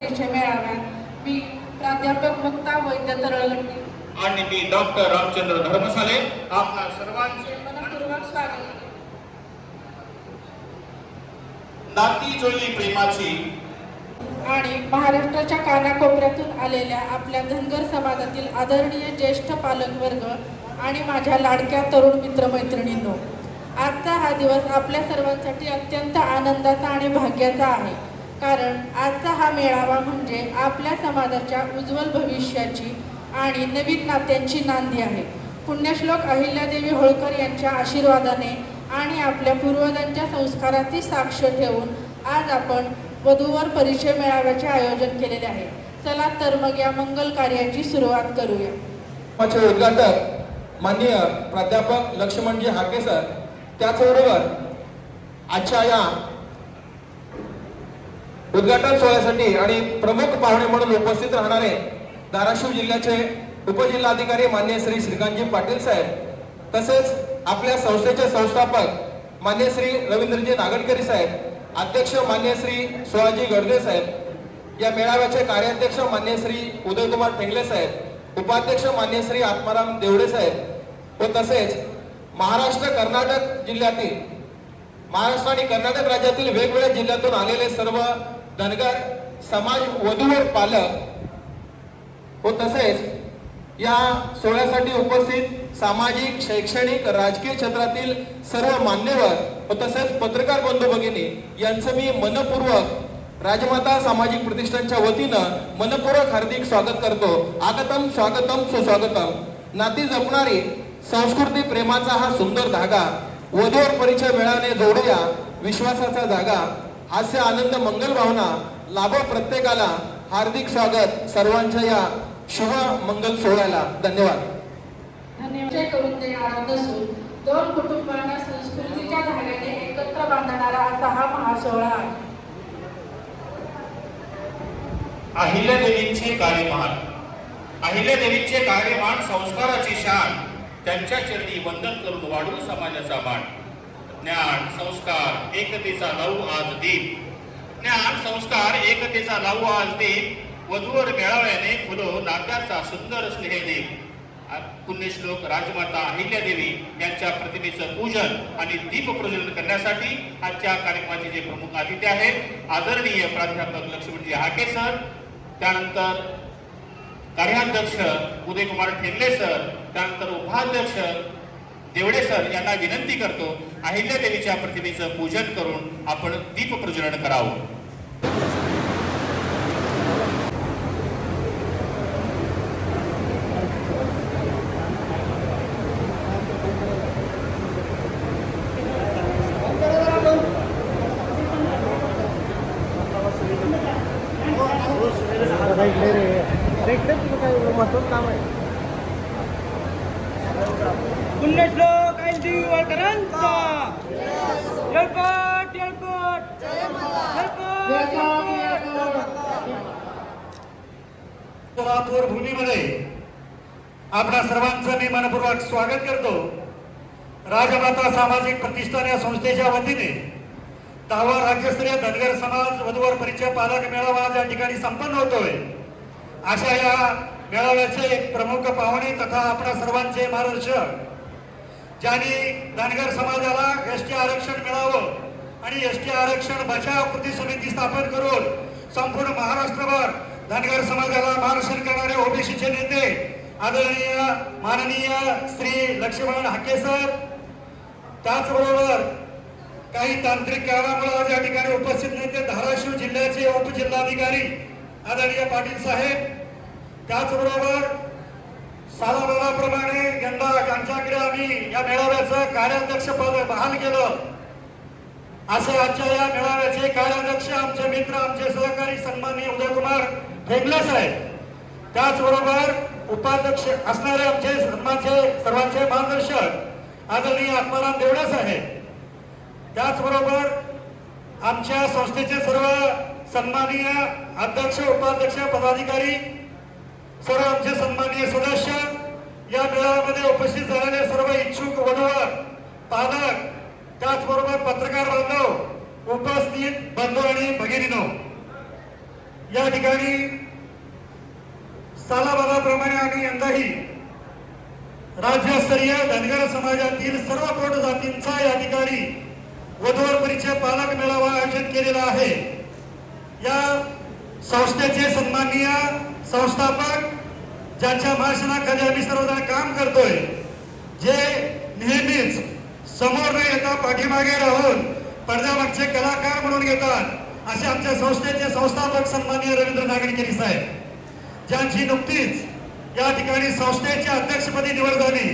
मेळाव्यात मी प्राध्यापक मुक्ता वैद्य तरळगट्टे आणि मी डॉक्टर रामचंद्र धर्मसाले आपल्या सर्वांचे मनपूर्वक स्वागत करतो. नाती जोडली प्रेमाची आणि महाराष्ट्राच्या कानाकोपऱ्यातून आलेल्या आपल्या धनगर समाजातील आदरणीय ज्येष्ठ पालकवर्ग आणि माझ्या लाडक्या तरुण मित्रमैत्रिणींनो, आजचा हा दिवस आपल्या सर्वांसाठी अत्यंत आनंदाचा आणि भाग्याचा आहे. कारण आजचा हा मेळावा म्हणजे आपल्या समाजाच्या उज्ज्वल भविष्याची आणि नवीन नात्यांची नांदी आहे. पुण्यश्लोक अहिल्यादेवी होळकर यांच्या आशीर्वादाने आणि आपल्या पूर्वजांच्या संस्काराची साक्ष ठेवून आज आपण वधूवर परिचय मेळाव्याचे आयोजन केलेले आहे. चला तर मग या मंगल कार्याची सुरुवात करूया. माझे उद्घाटक माननीय प्राध्यापक लक्ष्मणजी हाके सर, त्याचबरोबर आजच्या या उद्घाटन सोहळ्यासाठी आणि प्रमुख पाहुणे म्हणून उपस्थित राहणारे धाराशिव जिल्ह्याचे उपजिल्हाधिकारी मान्य श्री श्रीकांतजी पाटील साहेब, तसेच आपल्या संस्थेचे संस्थापक मान्य श्री रवींद्रजी नागडकरी साहेब, अध्यक्ष मान्य श्री सोळाजी गडदे साहेब, या मेळाव्याचे कार्याध्यक्ष मान्य श्री उदयकुमार ठेंगले साहेब, उपाध्यक्ष मान्य श्री आत्माराम देवडे साहेब व तसेच महाराष्ट्र कर्नाटक जिल्ह्यातील महाराष्ट्र आणि कर्नाटक राज्यातील वेगवेगळ्या जिल्ह्यातून आलेले सर्व धनगर समाज वधूवर पालक व तसेच या सोहळ्यासाठी उपस्थित सामाजिक, शैक्षणिक, राजकीय क्षेत्रातील सर्व मान्यवर व तसेच पत्रकार बंधू भगिनी यांचं मी मनपूर्वक राजमाता सामाजिक प्रतिष्ठानच्या वतीनं मनपूर्वक हार्दिक स्वागत करतो. आगतम स्वागतम सुस्वागतम. नाती जपणारी संस्कृती प्रेमाचा हा सुंदर धागा वधूवर परिचय मेळाने जोडूया विश्वासाचा जागा. हास्य आनंद मंगल भावना लाभो प्रत्येकाला. हार्दिक स्वागत सर्वांच्या या शुभ मंगल सोहळ्याला. धन्यवाद. धन्यवाद करून देणारा नसून दोन कुटुंबांना संस्कृतीच्या धाग्याने एकत्र बांधणारा असा हा महासोहळा आहे. अहिल्यादेवींचे कार्यमान, अहिल्यादेवींचे कार्यमान संस्काराची शान. त्यांच्या चरणी वंदन करून वाढू समाजाचा मान. ज्ञान संस्कार एकतेचा लावू आज दीप. ज्ञान संस्कार एकतेचा लावू आज दीप. वधूवर मेळाव्याने फुलो नात्याचा सुंदर स्नेहदीप. पुण्यश्लोक राजमाता अहिल्यादेवी यांच्या प्रतिमेचं पूजन आणि दीप प्रज्वलन करण्यासाठी आजच्या कार्यक्रमाचे जे प्रमुख अतिथी आहेत आदरणीय प्राध्यापक लक्ष्मणजी हाके सर, त्यानंतर कार्याध्यक्ष उदयकुमार ठेंगले सर, त्यानंतर उपाध्यक्ष देवडे सर यांना विनंती करतो अहिल्यादेवीच्या प्रतिमेचं पूजन करून आपण दीप प्रज्वलन करावं. पुण्यश्लोक अहिल्यादेवी होळकरांचा येळकोट येळकोट सोलापूर भूमीमध्ये आपल्या सर्वांचं मी मनपूर्वक स्वागत करतो. राजमाता सामाजिक प्रतिष्ठान या संस्थेच्या वतीने 10वा राज्यस्तरीय धनगर समाज वधूवर परिचय पालक मेळावा आज या ठिकाणी संपन्न होतोय. अशा या मेळाव्याचे प्रमुख पाहुणे तथा आपल्या सर्वांचे मार्गदर्शक, ज्यांनी धनगर समाजाला एसटी आरक्षण मिळावं आणि एसटी आरक्षण बचाव कृती समिती स्थापन करून संपूर्ण महाराष्ट्रभर धनगर समाजाला मार्गदर्शन करणारे ओबीसीचे नेते आदरणीय माननीय श्री लक्ष्मण हाके सर, त्याचबरोबर काही तांत्रिक कारणामुळे आज या ठिकाणी उपस्थित नेते धाराशिव जिल्ह्याचे उपजिल्हाधिकारी आदरणीय पाटील साहेब, त्याचबरोबर सालाबालाप्रमाणे यंदा ज्यांच्याकडे आम्ही या मेळाव्याचं कार्याध्यक्ष पद बहाल केलं असे आजच्या या मेळाव्याचे कार्याध्यक्ष आमचे मित्र, आमचे सहकारी सन्माननीय उदयकुमार ठेंगले साहेब, त्याचबरोबर उपाध्यक्ष असणारे आमचे सर्वांचे मार्गदर्शक आदरणीय आत्माराम देवडे साहेब, त्याचबरोबर आमच्या संस्थेचे सर्व सन्माननीय अध्यक्ष, उपाध्यक्ष, पदाधिकारी, सर्व आमचे सन्माननीय सदस्य, या मेळाव्यामध्ये उपस्थित झालेले सर्व इच्छुक वधूवर पालक, त्याचबरोबर पत्रकार बांधव, उपस्थित बंधू आणि भगिनींनो, या ठिकाणी सालाबादाप्रमाणे आम्ही यंदाही राज्यस्तरीय धनगर समाजातील सर्व पोट जातींचा या ठिकाणी वधूवर परिचय पालक मेळावा आयोजित केलेला आहे. या संस्थेचे सन्माननीय संस्थापक ज्यांच्या मार्गदर्शनाखाली आम्ही सर्वजण काम करतोय, जे नेहमीच समोर न येता पाठीमागे राहून पडद्यामागचे कलाकार म्हणून घेतात, असे आमच्या संस्थेचे संस्थापक सन्माननीय रवींद्र नागरिकेरी साहेब, ज्यांची नुकतीच या ठिकाणी संस्थेच्या अध्यक्षपदी निवड झाली.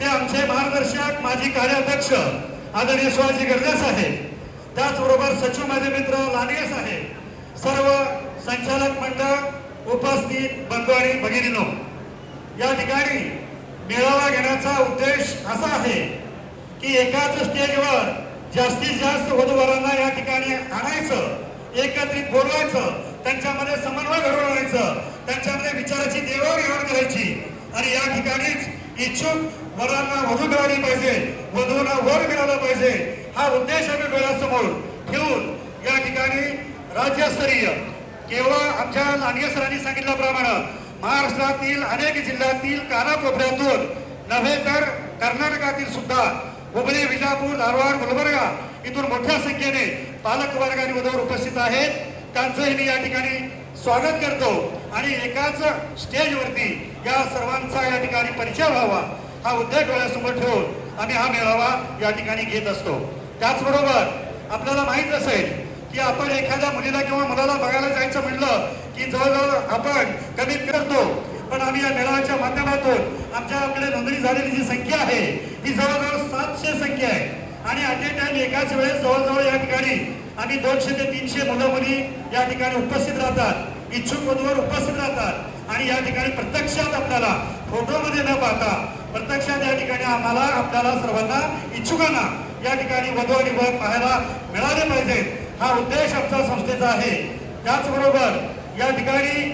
ते आमचे मार्गदर्शक माजी कार्याध्यक्ष आदरणीय शिवाजी गर्जे साहेब, त्याचबरोबर सचिव माझे मित्र लांडगे साहेब, सर्व संचालक मंडळ, उपस्थित बंधू आणि भगिनींनो, या ठिकाणी मेळावा घेण्याचा उद्देश असा आहे की एकाच स्टेजवर जास्तीत जास्त वधूवरांना या ठिकाणी आणायचं, एकत्रित बोलवायचं, त्यांच्यामध्ये समन्वय घडवून आणायचं, त्यांच्यामध्ये विचाराची देवाणघेवाण करायची आणि या ठिकाणीच इच्छुक वरांना वधू मिळाली पाहिजे, वधूंना वर मिळालं पाहिजे, हा उद्देश आम्ही डोळ्यासमोर ठेवून या ठिकाणी राज्यस्तरीय केवळ आमच्या लांडगे सरांनी सांगितल्याप्रमाणे महाराष्ट्रातील अनेक जिल्ह्यातील कानाकोपऱ्यातून नव्हे तर कर्नाटकातील सुद्धा हुबळी, विजापूर, धारवाड, गुलबर्गा इथून मोठ्या संख्येने पालक वर्ग आणि वधूवर उपस्थित आहेत. त्यांचंही मी या ठिकाणी स्वागत करतो आणि एकाच स्टेजवरती या सर्वांचा या ठिकाणी परिचय व्हावा, हा उद्देश डोळ्यासमोर ठेवून आम्ही हा मेळावा या ठिकाणी घेत असतो. त्याचबरोबर आपल्याला माहित असेल की आपण एखाद्या मुलीला किंवा मुलाला बघायला जायचं म्हणलं की जवळजवळ आपण कमीत करतो, पण आम्ही या मेळाव्याच्या माध्यमातून आमच्याकडे नोंदणी झालेली जी संख्या आहे ती जवळजवळ 700 संख्या आहे आणि ॲट ए टाइम एकाच वेळेस जवळजवळ या ठिकाणी आम्ही 200 ते 300 मुलं मुली या ठिकाणी उपस्थित राहतात, इच्छुक वधूवर उपस्थित राहतात आणि या ठिकाणी प्रत्यक्षात आपल्याला फोटोमध्ये न पाहता प्रत्यक्षात या ठिकाणी आम्हाला आपल्याला सर्वांना इच्छुकांना या ठिकाणी वधू आणि वर पाहायला मिळाले पाहिजेत, हा उद्देश आमच्या संस्थेचा आहे. त्याचबरोबर या ठिकाणी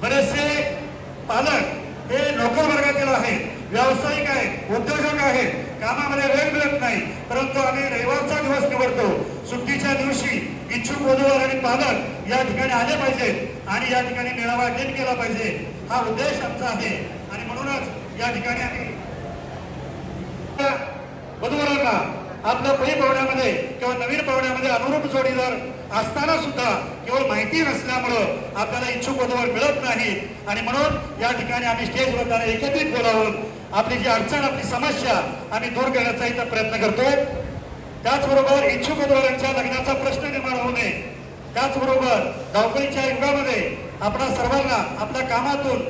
बरेचसे पालक हे नोकर वर्गातील आहेत, व्यावसायिक आहेत, उद्योजक आहेत, कामामध्ये वेळ मिळत नाही, परंतु आम्ही रविवारचा दिवस निवडतो. सुट्टीच्या दिवशी इच्छुक वधूवर आणि पालक या ठिकाणी आले पाहिजेत आणि या ठिकाणी मेळावा अटेंड केला पाहिजे, हा उद्देश आमचा आहे. आणि म्हणूनच या ठिकाणी आम्ही वधूवरांना आपल्या पै पाहुण्यामध्ये किंवा नवीन पाहुण्यामध्ये अनुरूप जोडीदार असताना सुद्धा केवळ माहिती नसल्यामुळं आपल्याला इच्छुक वधूवर मिळत नाही आणि म्हणून या ठिकाणी आम्ही स्टेजवर त्यांना एकत्रित बोलावून आपली जी अडचण, आपली समस्या आम्ही दूर करण्याचा इथं प्रयत्न करतोय. त्याचबरोबर इच्छुक वधूवरांच्या लग्नाचा प्रश्न निर्माण होऊ नये, त्याचबरोबर धावपळीच्या युगामध्ये आपणा सर्वांना आपल्या कामातून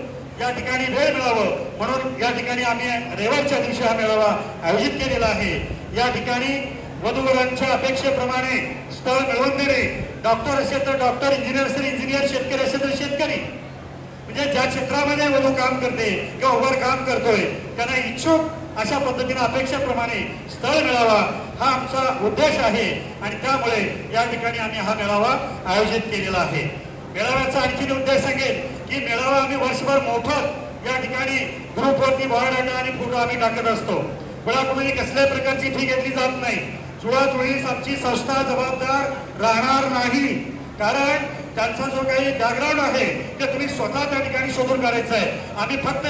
या ठिकाणी वेळ मिळावं म्हणून या ठिकाणी आम्ही रविवारच्या दिवशी हा मेळावा आयोजित केलेला आहे. या ठिकाणी वधूवरांच्या अपेक्षेप्रमाणे स्थळ मिळवून देणे, डॉक्टर असेल तर डॉक्टर, इंजिनियर असेल इंजिनियर, शेतकरी असेल तर शेतकरी, म्हणजे ज्या क्षेत्रामध्ये वधू काम करते किंवा वर काम करतोय त्यांना इच्छुक अशा पद्धतीने अपेक्षेप्रमाणे स्थळ मिळावा, हा आमचा उद्देश आहे आणि त्यामुळे या ठिकाणी आम्ही हा मेळावा आयोजित केलेला आहे. मेळाव्याचा आणखी उद्देश सांगेल की मेळावा आम्ही वर्षभर मोफत या ठिकाणी ग्रुपवरती बायोडाटा आणि फोटो आम्ही टाकत असतो. कोणाकडूनही कसल्याही प्रकारची फी घेतली जात नाही. जुळाजुळीस आमची संस्था जबाबदार राहणार नाही, कारण त्यांचा जो काही बॅकग्राऊंड आहे ते तुम्ही स्वतः त्या ठिकाणी शोधून काढायचं आहे. आम्ही फक्त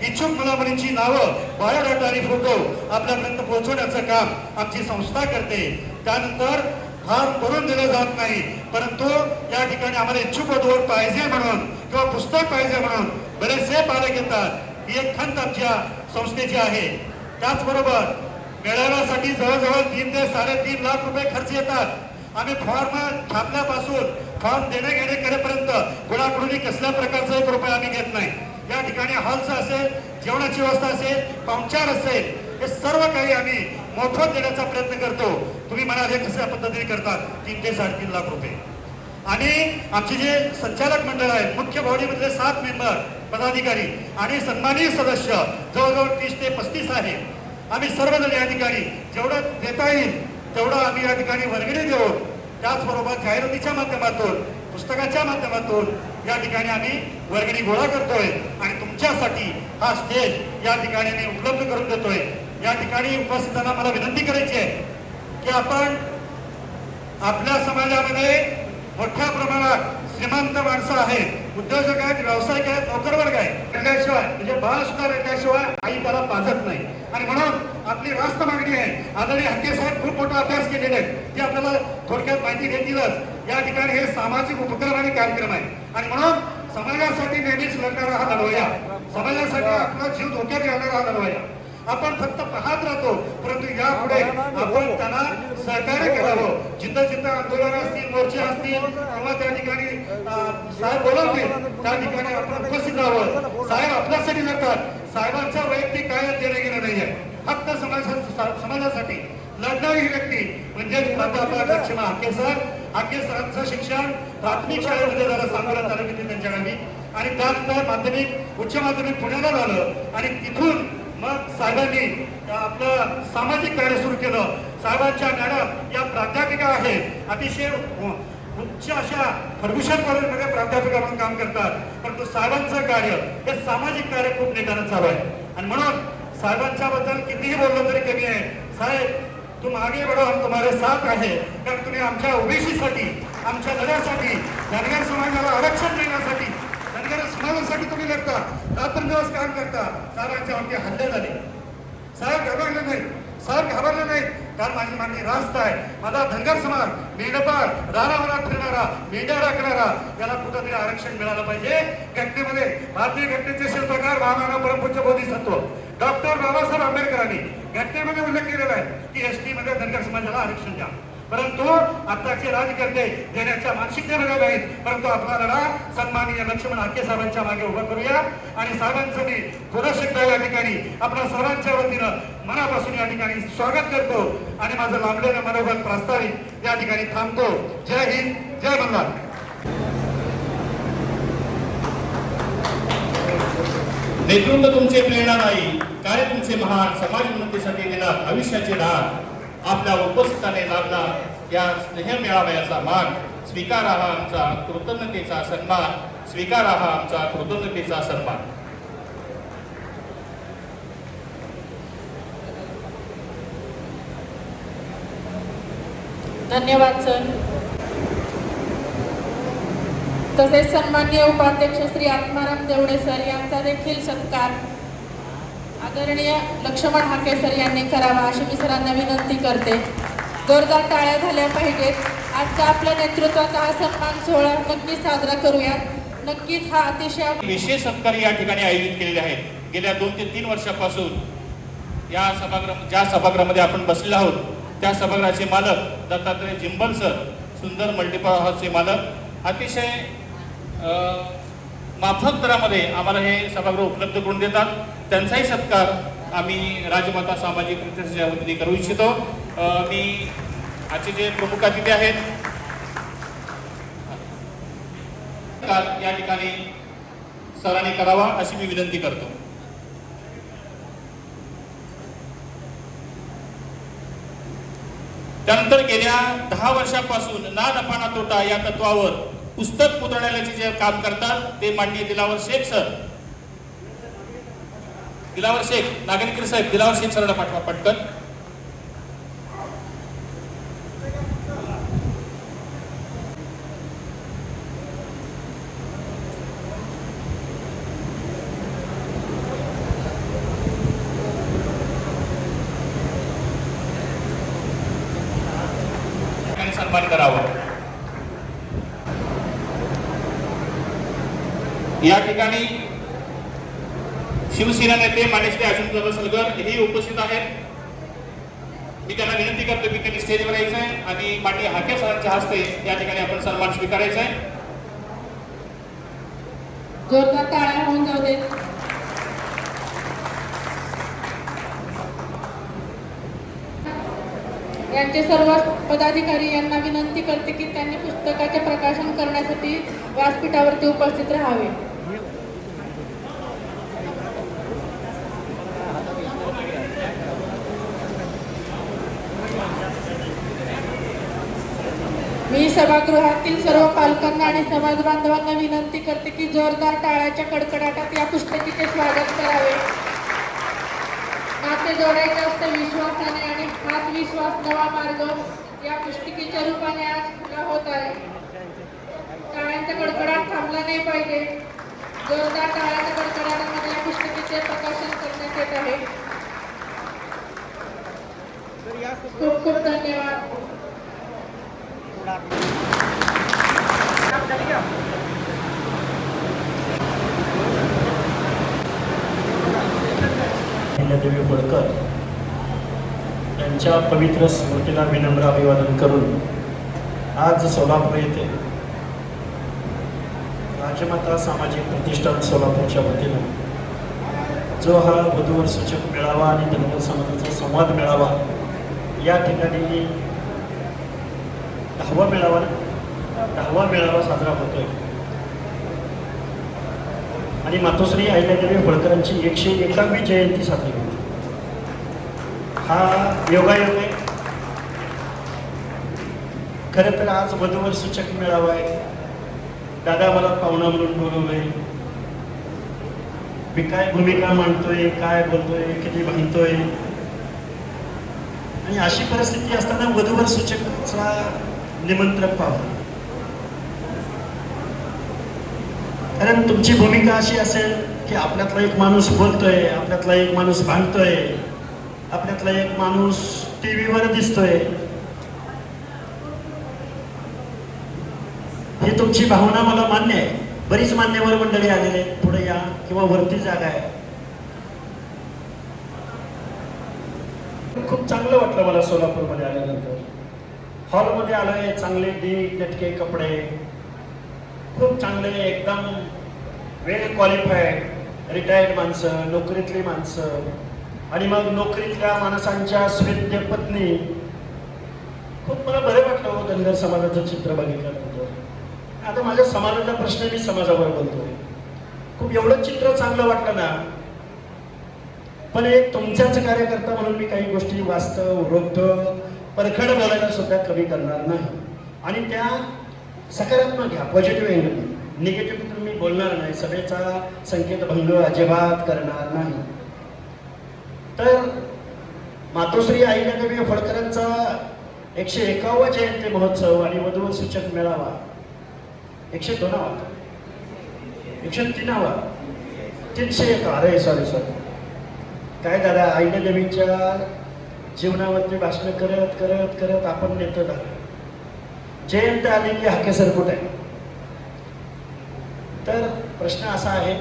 इच्छुक मुलामुलींची नावं, बायोडाटा आणि फोटो आपल्यापर्यंत पोहोचवण्याचं काम आमची संस्था करते. त्यानंतर फार करून दिलं जात नाही, परंतु या ठिकाणी आम्हाला इच्छुक वधूवर पाहिजे म्हणून किंवा पुस्तक पाहिजे म्हणून बरेचसे पालक येतात. ही एक खंत आमच्या संस्थेची आहे. त्याचबरोबर मेळाव्यासाठी जवळजवळ 3 ते 3.5 लाख रुपये खर्च येतात. आम्ही फॉर्म छापल्यापासून फॉर्म देणे घेणे करेपर्यंत कोणाकडूनही कसल्या प्रकारचा 1 रुपया आम्ही घेत नाही. या ठिकाणी हॉलचं असेल, जेवणाची व्यवस्था असेल, पाहुणचार असेल, हे सर्व काही आम्ही मोफत देण्याचा प्रयत्न करतो. तुम्ही म्हणाल हे कशा पद्धतीने करतात, 3 ते 3.5 लाख रुपये. आणि आमचे जे संचालक मंडळ आहे, मुख्य बॉडीमधले 7 मेंबर, पदाधिकारी आणि सन्माननीय सदस्य जवळजवळ 30 ते 35 आहे. आम्ही सर्वजण या ठिकाणी जेवढं देता येईल तेवढं आम्ही या ठिकाणी वर्गणी देऊन, त्याचबरोबर जाहिरातीच्या माध्यमातून, पुस्तकाच्या माध्यमातून या ठिकाणी आम्ही वर्गणी गोळा करतोय आणि तुमच्यासाठी हा स्टेज या ठिकाणी मी उपलब्ध करून देतोय. या ठिकाणी उपस्थितांना मला विनंती करायची आहे की आपण आपल्या समाजामध्ये मोठ्या प्रमाणात श्रीमंत माणसं आहेत, उद्योजक आहेत, व्यावसायिक आहेत, नोकर वर्ग आहे. रडल्याशिवाय म्हणजे बाळ सुद्धा रडल्याशिवाय आई त्याला पाजत नाही. आणि म्हणून आपली रास्त मागणी आहे. आदरणीय हक्के साहेब खूप मोठा अभ्यास केलेले आहेत, ते आपल्याला थोडक्यात माहिती देतीलच. या ठिकाणी हे सामाजिक उपक्रम आणि कार्यक्रम आहे आणि म्हणून समाजासाठी नेहमीच लढणारा हा लढवया, समाजासाठी आपला जीव धोक्यात घालणारा हा लढवया. आपण फक्त पाहत राहतो, परंतु यापुढे आपण त्यांना सहकार्य करावं. जिथं जिथं आंदोलन असतील, मोर्चे असतील किंवा त्या ठिकाणी साहेब बोलवतील त्या ठिकाणी आपण उपस्थित राहावं. साहेब आपल्यासाठी लढतात. साहेबांचा वैयक्तिक काय देणं घेणं नाहीये, फक्त समाजासाठी लढणारी ही व्यक्ती म्हणजे प्राध्यापक लक्ष्मण हाके सर. हाके सरांचं शिक्षण प्राथमिक शाळेमध्ये झालं, सांगोला तालुक्यातील त्यांच्या गावी, आणि त्यानंतर माध्यमिक उच्च माध्यमिक पुण्याला झालं आणि तिथून मग साहेबांनी आपलं सामाजिक कार्य सुरू केलं. साहेबांच्या मॅडम या प्राध्यापिका आहेत, अतिशय उच्च अशा फर्ग्युसन कॉलेजमध्ये प्राध्यापिका म्हणून काम करतात. परंतु साहेबांचं कार्य हे सामाजिक कार्य खूप नेटानं चालू आहे आणि म्हणून साहेबांच्या बद्दल कितीही बोललं तरी कमी आहे. साहेब तुम आगे बढ़ो, हम तुम्हारे साथ आहे. कारण तुम्ही आमच्या ओबीसीसाठी, आमच्या लढ्यासाठी, धनगर समाजाला आरक्षण देण्यासाठी, धनगर समाजासाठी तुम्ही लढता, रात्रंदिवस काम करता. साहेबांच्या वरती हल्ले झाले, साहेब घाबरले नाही, साहेब घाबरले नाही. कारण माझी मागणी रास्त आहे. माझा धनगर समाज मेंढपाळ, रानावनात फिरणारा, मेंढ्या राखणारा, याला कुठंतरी आरक्षण मिळालं पाहिजे. घटनेमध्ये भारतीय घटनेचे शिल्पकार महामानव परमपूज्य बोधिसत्व डॉक्टर बाबासाहेब आंबेडकरांनी घटनेमध्ये उल्लेख केलेला आहे की एसटी मध्ये धनगर समाजाला आरक्षण द्या. परंतु आताचे राजकर्ते देण्याच्या मानसिकतेमध्ये नाहीत. परंतु आपला लढा सन्माननीय लक्ष्मण हाके साहेबांच्या मागे उभा करूया आणि साहेबांचं मी पुन्हा एकदा या ठिकाणी आपल्या सर्वांच्या वतीनं मनापासून या ठिकाणी स्वागत करतो आणि माझं लांबलेलं मनोगत प्रस्तावित या ठिकाणी थांबतो. जय हिंद, जय मल्हार. नेतृत्व तुमचे प्रेरणादायी, कार्य तुमचे महान, समाज उन्नतीसाठी देणार आयुष्याचे दान. आपल्या उपस्थिताने लाभला या स्नेह मेळाव्याचा मान. स्वीकारा हा आमचा कृतज्ञतेचा सन्मान, स्वीकारा हा आमचा कृतज्ञतेचा सन्मान. धन्यवाद सर. तसेच सन्माननीय उपाध्यक्ष श्री आत्माराम देवडे सर यांचा देखील सत्कार आदरणीय लक्ष्मण हाके सर यांनी करावा अशी मी सरांना विनंती करते. जोरदार टाळ्या झाल्या पाहिजेत. आजचा आपल्या नेतृत्वाचा हा सन्मान सोहळा नक्कीच साजरा करूया. नक्कीच हा अतिशय विशेष सत्कार या ठिकाणी आयोजित केलेले आहेत. गेल्या 2 ते 3 वर्षापासून या ज्या सभागृहामध्ये आपण बसलेलो आहोत त्या सभागृहाचे मालक दत्तात्रय जिंबल सर, सुंदर मल्टीपर्पज हाऊसचे मालक, अतिशय माफक दरामध्ये आम्हाला हे सभागृह उपलब्ध करून देतात. त्यांचाही सत्कार आम्ही राजमाता सामाजिक प्रतिष्ठानच्या वतीने करू इच्छितो. मी आजचे जे प्रमुख अतिथी आहेत या ठिकाणी सरांनी करावा अशी मी विनंती करतो. त्यानंतर गेल्या 10 वर्षापासून ना नफा ना तोटा या तत्वावर पुस्तक पुतळण्याचे जे काम करतात ते माननीय दिलावर शेख सर, दिलावर शेख नागरिक साहेब, दिलावर शेख सरांना पाठवा पटकन. सन्मान करावा. या ठिकाणी शिवसेना नेते मान्य श्री अजित सलगर हेही उपस्थित आहेत. मी त्यांना विनंती करतो की त्यांनी स्टेजवर यायचं आहे आणि माननीय हाके सरांच्या हस्ते या ठिकाणी आपण सन्मान स्वीकारायचा आहे. जोरदार टाळ्या होऊन जाऊ देत. यांचे सर्व पदाधिकारी यांना विनंती करते की त्यांनी पुस्तकाचे प्रकाशन करण्यासाठी व्यासपीठावरती उपस्थित राहावे. मी सभागृहातील सर्व पालकांना आणि समाज बांधवांना विनंती करते की जोरदार टाळ्याच्या कडकडाटात या पुस्तकीचे स्वागत करावे. नाते जोडायचे असते विश्वासाने आणि हाच विश्वास नवा मार्ग या पुस्तिकेच्या रूपाने आज खुला होत आहे. टाळ्यांचा कडकडाट थांबला नाही पाहिजे. जोरदार टाळ्यांच्या कडकडाटामध्ये या पुस्तकाचे प्रकाशन करण्यात येत आहे. खूप खूप धन्यवाद. देवी होळकर यांच्या पवित्र स्मृतीला विनम्र अभिवादन करून आज सोलापूर येथे राजमाता सामाजिक प्रतिष्ठान सोलापूरच्या वतीनं जो हा वधूवर सूचक मेळावा आणि धनगर समाजाचा संवाद मेळावा या ठिकाणी 10वा मेळावा साजरा होतोय आणि मातोश्री अहिल्यादेवी होळकरांची 101वी जयंती साजरी होते. हा योगायोग आहे. खरं तर आज वधूवर सूचक मेळावा आहे. दादा मला पाहुणा म्हणून बोलवलंय. मी काय भूमिका मांडतोय, काय बोलतोय, किती भांडतोय आणि अशी परिस्थिती असताना वधूवर सूचकचा निमंत्रक पाहतो. कारण तुमची भूमिका अशी असेल की आपल्यातला एक माणूस बोलतोय, आपल्यातला एक माणूस भांडतोय, आपल्यातला एक माणूस टीव्हीवर दिसतोय. ही तुमची भावना मला मान्य आहे. बरीच मान्यवर मंडळी आलेले आहेत. पुढे या किंवा वरती जागा आहे. खूप चांगलं वाटलं मला सोलापूरमध्ये आल्यानंतर. हॉलमध्ये आलोय, चांगले डीक नेटके कपडे, खूप चांगले एकदम वेल क्वालिफाईड रिटायर्ड माणसं, नोकरीतली माणसं आणि मग नोकरीतल्या माणसांच्या स्वेद्य पत्नी. खूप मला बरं वाटलं हो धनगर समाजाचं चित्र बघितल्यानंतर. आता माझ्या समाजाचा प्रश्न मी समाजावर बोलतोय. खूप एवढं चित्र चांगलं वाटलं ना. पण एक तुमच्याच कार्यकर्ता म्हणून मी काही गोष्टी वास्तव रोखतो परखड बोलायला सुद्धा कमी करणार नाही आणि त्या सकारात्मक घ्या, पॉझिटिव्ह एंगल. निगेटिव्ह तर मी बोलणार नाही. सभेचा संकेत भंग अजिबात करणार नाही. तर मातोश्री अहिल्यादेवी होळकरांचा 101वा जयंती महोत्सव आणि वधूवर सूचक मेळावा 102वा 103वा 301. अरे सॉरी काय दादा, अहिल्यादेवीच्या जीवनावरती भाषण करत करत करत आपण नेतो झालो. जयंती आली की हाके सरकुट आहे. तर प्रश्न असा आहे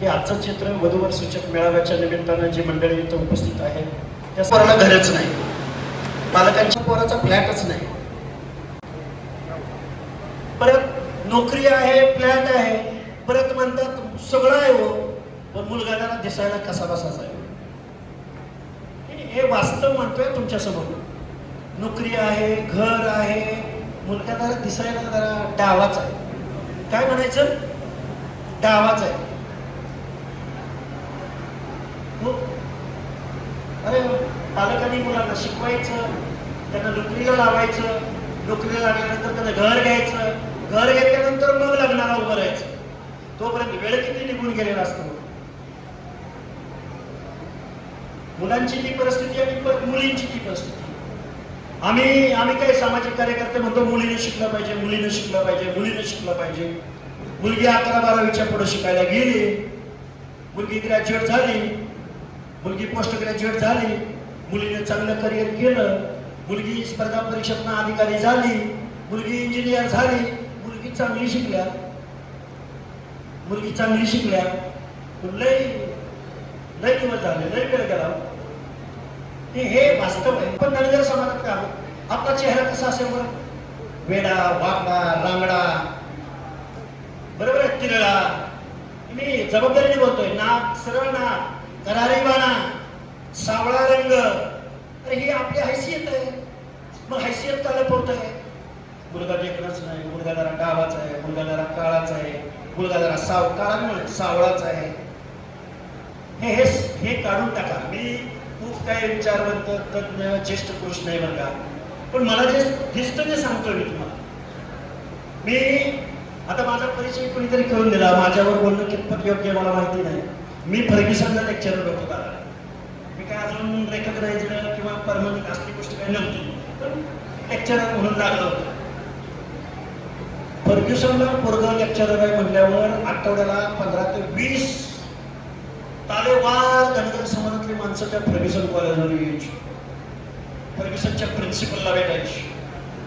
की आजचं चित्र वधूवर सूचक मेळाव्याच्या निमित्तानं जी मंडळी इथं उपस्थित आहे त्या पोराला घरच नाही, पालकांच्या पोराचा फ्लॅटच नाही, परत नोकरी आहे, फ्लॅट आहे, परत म्हणतात सगळं आहे हो पण मुलगा जरा दिसायला कसा बसाचा आहे. हे वास्तव म्हणतोय तुमच्या समोर. नोकरी आहे, घर आहे, मुलगा जरा दिसायला जरा डावाच आहे. काय म्हणायचं? डावाच आहे. अरे पालकांनी मुलांना शिकवायचं, त्यांना नोकरीला लावायचं, नोकरीला लागल्यानंतर त्यांना घर घ्यायचं, घर घेतल्यानंतर मग लग्नाला उभं राहायचं. तोपर्यंत वेळ किती निघून गेलेला असतो. मुलांची ती परिस्थिती आणि मुलींची ती परिस्थिती. आम्ही काय सामाजिक कार्यकर्ते म्हणतो मुलीने शिकलं पाहिजे, मुलीने शिकलं पाहिजे, मुलीने शिकलं पाहिजे. मुलगी 11-12वीच्या पुढे शिकायला गेली, मुलगी ग्रॅज्युएट झाली, मुलगी पोस्ट ग्रॅज्युएट झाली, मुलीने चांगलं करिअर केलं, मुलगी स्पर्धा परीक्षेतनं अधिकारी झाली, मुलगी इंजिनियर झाली, मुलगी चांगली शिकल्या, लय दिवस झाले, लय वेळ गेला. हे वास्तव आहे. पण धनगर समाजात काय आपला चेहरा कसा असेल बरं? वेडा, वाकडा, रांगडा, बरोबर आहे, तिरळा. मी जबाबदारीने बोलतोय. नाक सरळ नाक, करारी बाणा, सावळा रंग. अरे ही आपली हैसियत आहे. मग हैसियत का लपवत आहे? मुलगा देखणच नाही, मुलगा जरा डावाचा आहे, मुलगा जरा काळाचा आहे, मुलगा जरा सावळाचा आहे. हे काढून टाका. मी खूप काय विचारवंत, तज्ञ, ज्येष्ठ पुरुष नाही बरं का, पण मला जे दिसतं ते सांगतोय मी तुम्हाला. मी आता माझा परिचय कोणीतरी करून दिला, माझ्यावर बोलणं कितपत योग्य मला माहिती नाही. मी फर्ग्युसनला लेक्चरर होतो दादा. मी काय अजून रेकग्नाइज्ड किंवा परमनंट असली गोष्ट काही नव्हती, पण लेक्चरर म्हणून लागलं होतं. फर्ग्युसनला पोरगा लेक्चरर आहे म्हटल्यावर आठवड्याला 15 ते 20 तालेवार धनगर समाजातली माणसं त्या फर्ग्युसन कॉलेजवर यायची. फर्ग्युसनच्या प्रिन्सिपलला भेटायची.